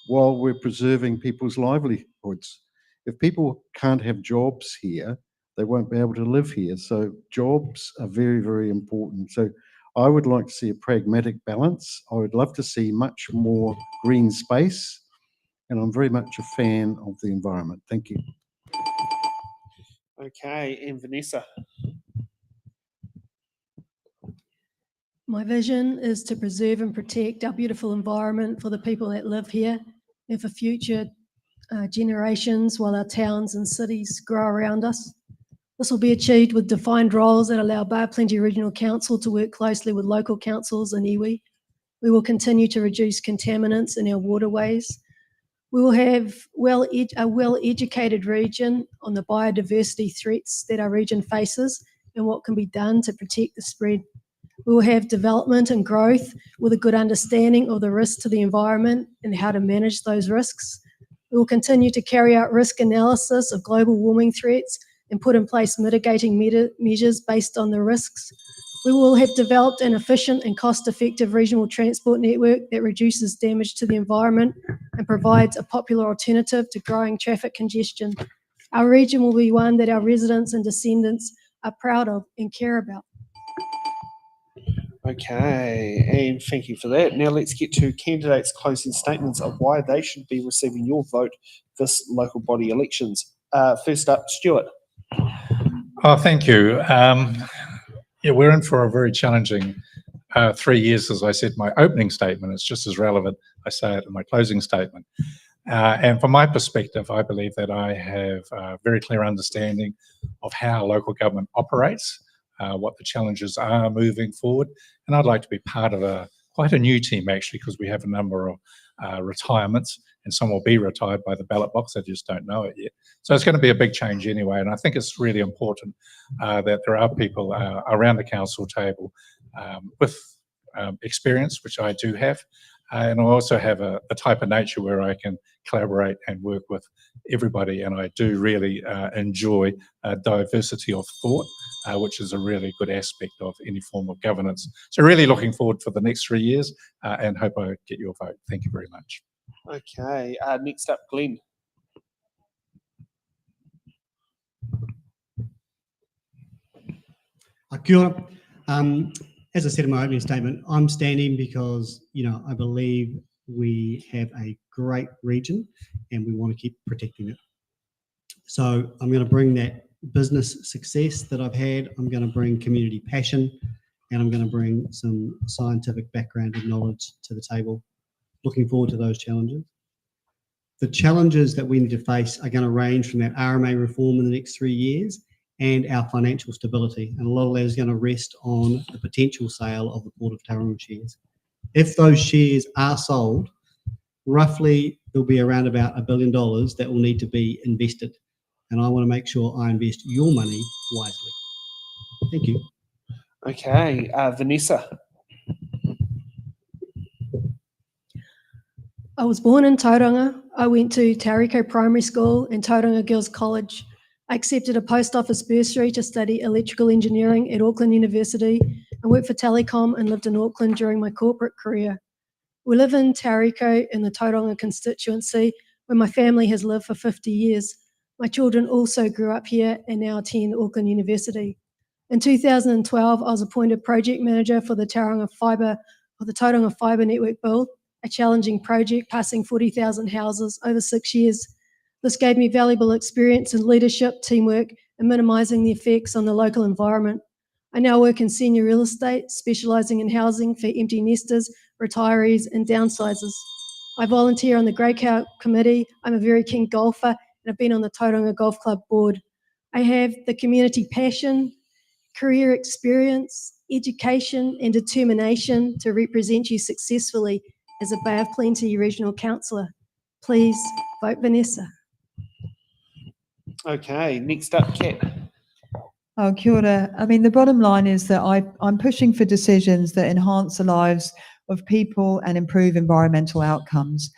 while we're preserving people's livelihoods. If people can't have jobs here, they won't be able to live here. So jobs are very, very important. So I would like to see a pragmatic balance. I would love to see much more green space, and I'm very much a fan of the environment. Thank you. Okay, and Vanessa. My vision is to preserve and protect our beautiful environment for the people that live here and for future generations while our towns and cities grow around us. This will be achieved with defined roles that allow Bay Plenty Regional Council to work closely with local councils and iwi. We will continue to reduce contaminants in our waterways. We will have a well-educated region on the biodiversity threats that our region faces and what can be done to protect the spread. We will have development and growth with a good understanding of the risks to the environment and how to manage those risks. We will continue to carry out risk analysis of global warming threats and put in place mitigating measures based on the risks. We will have developed an efficient and cost-effective regional transport network that reduces damage to the environment and provides a popular alternative to growing traffic congestion. Our region will be one that our residents and descendants are proud of and care about. Okay, and thank you for that. Now let's get to candidates' closing statements of why they should be receiving your vote this local body elections. First up, Stuart. Oh, thank you. Yeah, we're in for a very challenging 3 years, as I said in my opening statement. It's just as relevant, I say it in my closing statement. And from my perspective, I believe that I have a very clear understanding of how local government operates, what the challenges are moving forward. And I'd like to be part of quite a new team, actually, because we have a number of retirements, and some will be retired by the ballot box. I just don't know it yet. So it's going to be a big change anyway. And I think it's really important that there are people around the council table with experience, which I do have. And I also have a type of nature where I can collaborate and work with everybody. And I do really enjoy diversity of thought, which is a really good aspect of any form of governance. So really looking forward for the next 3 years and hope I get your vote. Thank you very much. Okay, next up, Glenn. Kia ora. As I said in my opening statement, I'm standing because, I believe we have a great region and we want to keep protecting it. So I'm going to bring that business success that I've had, I'm going to bring community passion, and I'm going to bring some scientific background and knowledge to the table. Looking forward to those challenges. The challenges that we need to face are going to range from that RMA reform in the next 3 years and our financial stability. And a lot of that is going to rest on the potential sale of the Port of Tauranga shares. If those shares are sold, roughly there'll be around about $1 billion that will need to be invested. And I want to make sure I invest your money wisely. Thank you. Okay, Vanessa. I was born in Tauranga. I went to Tauriko Primary School and Tauranga Girls College. I accepted a post office bursary to study electrical engineering at Auckland University and worked for Telecom and lived in Auckland during my corporate career. We live in Tauriko in the Tauranga Constituency, where my family has lived for 50 years. My children also grew up here and now attend Auckland University. In 2012, I was appointed project manager for the Tauranga Fibre Network build, a challenging project passing 40,000 houses over 6 years. This gave me valuable experience in leadership, teamwork, and minimising the effects on the local environment. I now work in senior real estate, specialising in housing for empty nesters, retirees, and downsizers. I volunteer on the Grey Cow Committee. I'm a very keen golfer, and I've been on the Tauranga Golf Club board. I have the community passion, career experience, education, and determination to represent you successfully as a Bay of Plenty Regional Councillor. Please vote Vanessa. Okay, next up, Kat. Oh, kia ora. I mean, the bottom line is that I'm pushing for decisions that enhance the lives of people and improve environmental outcomes.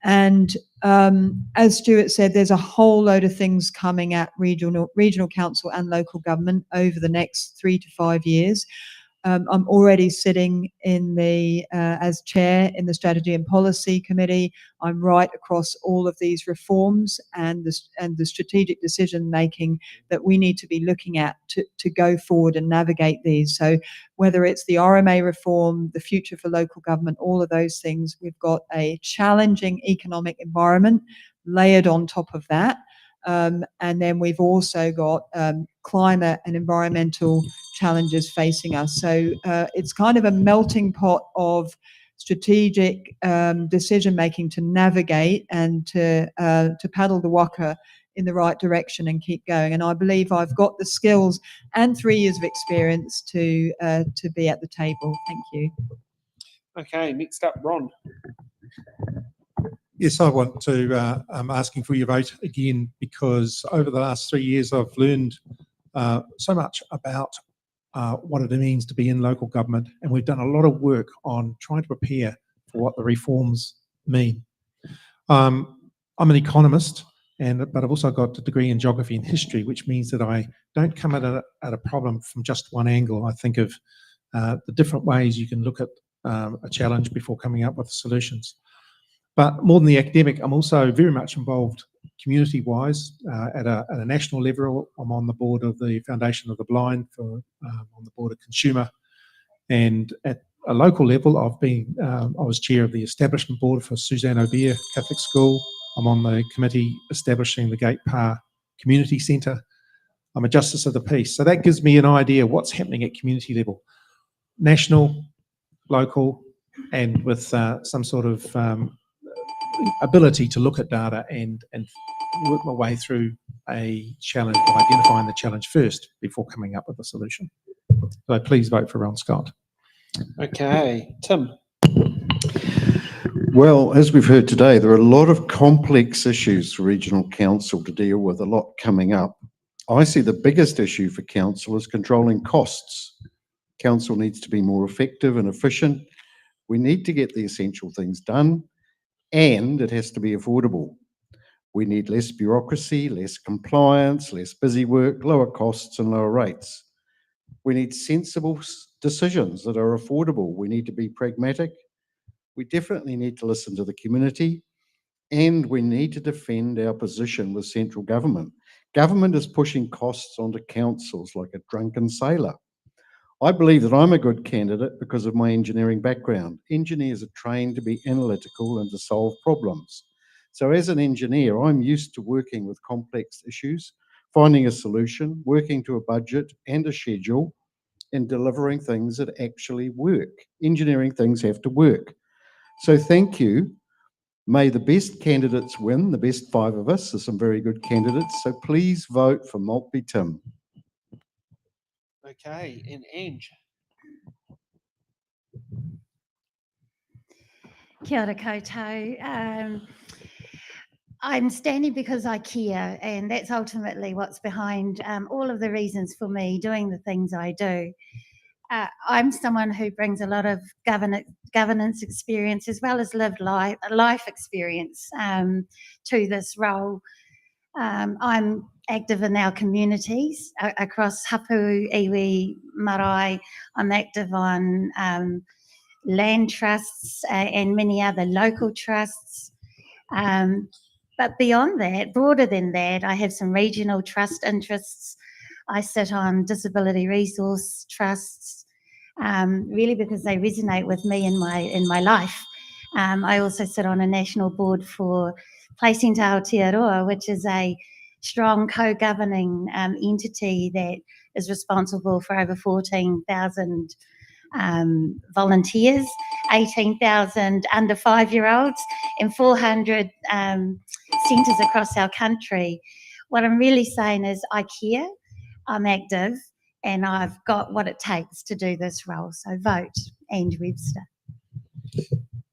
And as Stuart said, there's a whole load of things coming at regional council and local government over the next 3 to 5 years. I'm already sitting in the as chair in the Strategy and Policy Committee. I'm right across all of these reforms and the strategic decision making that we need to be looking at to go forward and navigate these. So whether it's the RMA reform, the future for local government, all of those things, we've got a challenging economic environment layered on top of that. And then we've also got climate and environmental challenges facing us. So it's kind of a melting pot of strategic decision making to navigate and to paddle the waka in the right direction and keep going. And I believe I've got the skills and 3 years of experience to be at the table. Thank you. Okay, next up, Ron. Yes, I want to, I'm asking for your vote again because over the last 3 years I've learned so much about what it means to be in local government, and we've done a lot of work on trying to prepare for what the reforms mean. I'm an economist, but I've also got a degree in geography and history, which means that I don't come at a problem from just one angle. I think of the different ways you can look at a challenge before coming up with solutions. But more than the academic, I'm also very much involved community-wise at a national level. I'm on the board of the Foundation of the Blind, on the board of Consumer, and at a local level, I was chair of the establishment board for Suzanne O'Bear Catholic School. I'm on the committee establishing the Gate Parr Community Centre. I'm a justice of the peace, so that gives me an idea of what's happening at community level, national, local, and with some sort of ability to look at data and work my way through a challenge by identifying the challenge first before coming up with a solution. So please vote for Ron Scott. Okay, Tim. Well, as we've heard today, there are a lot of complex issues for regional council to deal with, a lot coming up. I see the biggest issue for council is controlling costs. Council needs to be more effective and efficient. We need to get the essential things done, and it has to be affordable. We need less bureaucracy, less compliance, less busy work, lower costs and lower rates. We need sensible decisions that are affordable. We need to be pragmatic. We definitely need to listen to the community, and we need to defend our position with central government. Government is pushing costs onto councils like a drunken sailor. I believe that I'm a good candidate because of my engineering background. Engineers are trained to be analytical and to solve problems. So as an engineer, I'm used to working with complex issues, finding a solution, working to a budget and a schedule, and delivering things that actually work. Engineering things have to work. So thank you. May the best candidates win, the best 5 of us. There's some very good candidates. So please vote for Maltby Tim. Okay, and Ange. Kia ora koutou. I'm standing because I care, and that's ultimately what's behind all of the reasons for me doing the things I do. I'm someone who brings a lot of governance experience as well as lived life experience to this role. I'm active in our communities across Hapu, Iwi, Marae. I'm active on land trusts and many other local trusts. But beyond that, broader than that, I have some regional trust interests I sit on disability resource trusts, really because they resonate with me in my life. I also sit on a national board for Placing Te Aotearoa, which is a strong co-governing entity that is responsible for over 14,000 volunteers, 18,000 under 5-year-olds, and 400 centres across our country. What I'm really saying is I care, I'm active, and I've got what it takes to do this role. So vote, Ange Webster.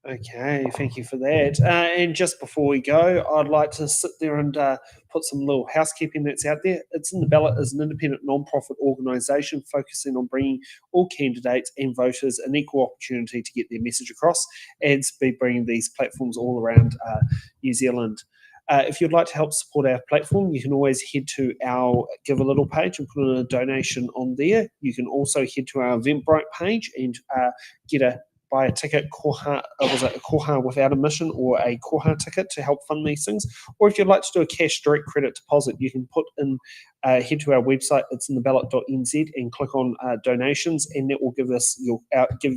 Okay, thank you for that. And just before we go, I'd like to sit there and put some little housekeeping that's out there. It's in the Ballot is an independent non-profit organisation focusing on bringing all candidates and voters an equal opportunity to get their message across and to be bringing these platforms all around New Zealand. If you'd like to help support our platform, you can always head to our Give a Little page and put in a donation on there. You can also head to our Eventbrite page and buy a ticket, koha without admission or a koha ticket to help fund these things. Or if you'd like to do a cash direct credit deposit, you can put in, head to our website, it's in the ballot.nz, and click on donations, and that will give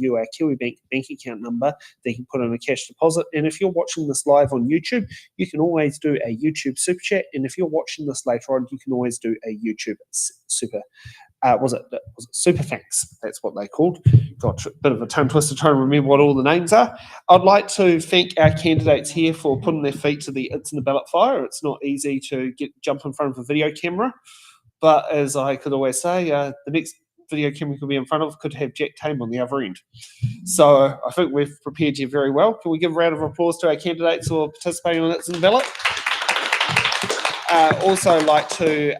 you our Kiwi Bank account number that you can put in a cash deposit. And if you're watching this live on YouTube, you can always do a YouTube super chat. And if you're watching this later on, you can always do a YouTube super was it super thanks? That's what they called. Got a bit of a tongue twister trying to remember what all the names are. I'd like to thank our candidates here for putting their feet to the It's in the Ballot fire. It's not easy to jump in front of a video camera, but as I could always say, the next video camera could be in front of could have Jack Tame on the other end. So I think we've prepared you very well. Can we give a round of applause to our candidates who are participating on It's in the Ballot? Also like to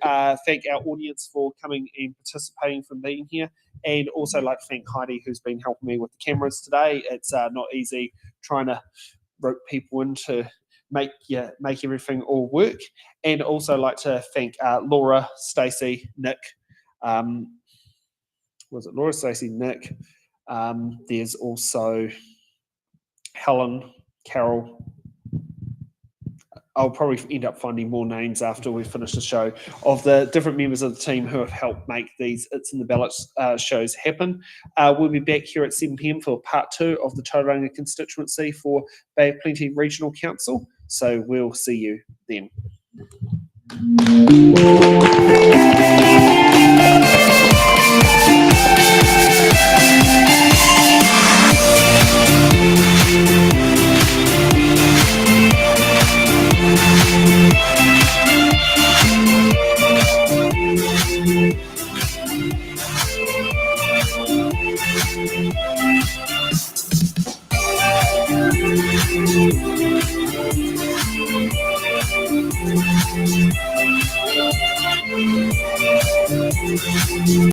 thank our audience for coming and participating, for being here, and also like to thank Heidi, who's been helping me with the cameras today. It's not easy trying to rope people in to make everything all work. And also like to thank Laura, Stacey, Nick. Was it Laura, Stacey, Nick? There's also Helen, Carol. I'll probably end up finding more names after we finish the show of the different members of the team who have helped make these It's in the Ballot shows happen. We'll be back here at 7 p.m. for part 2 of the Tauranga Constituency for Bay of Plenty Regional Council. So we'll see you then.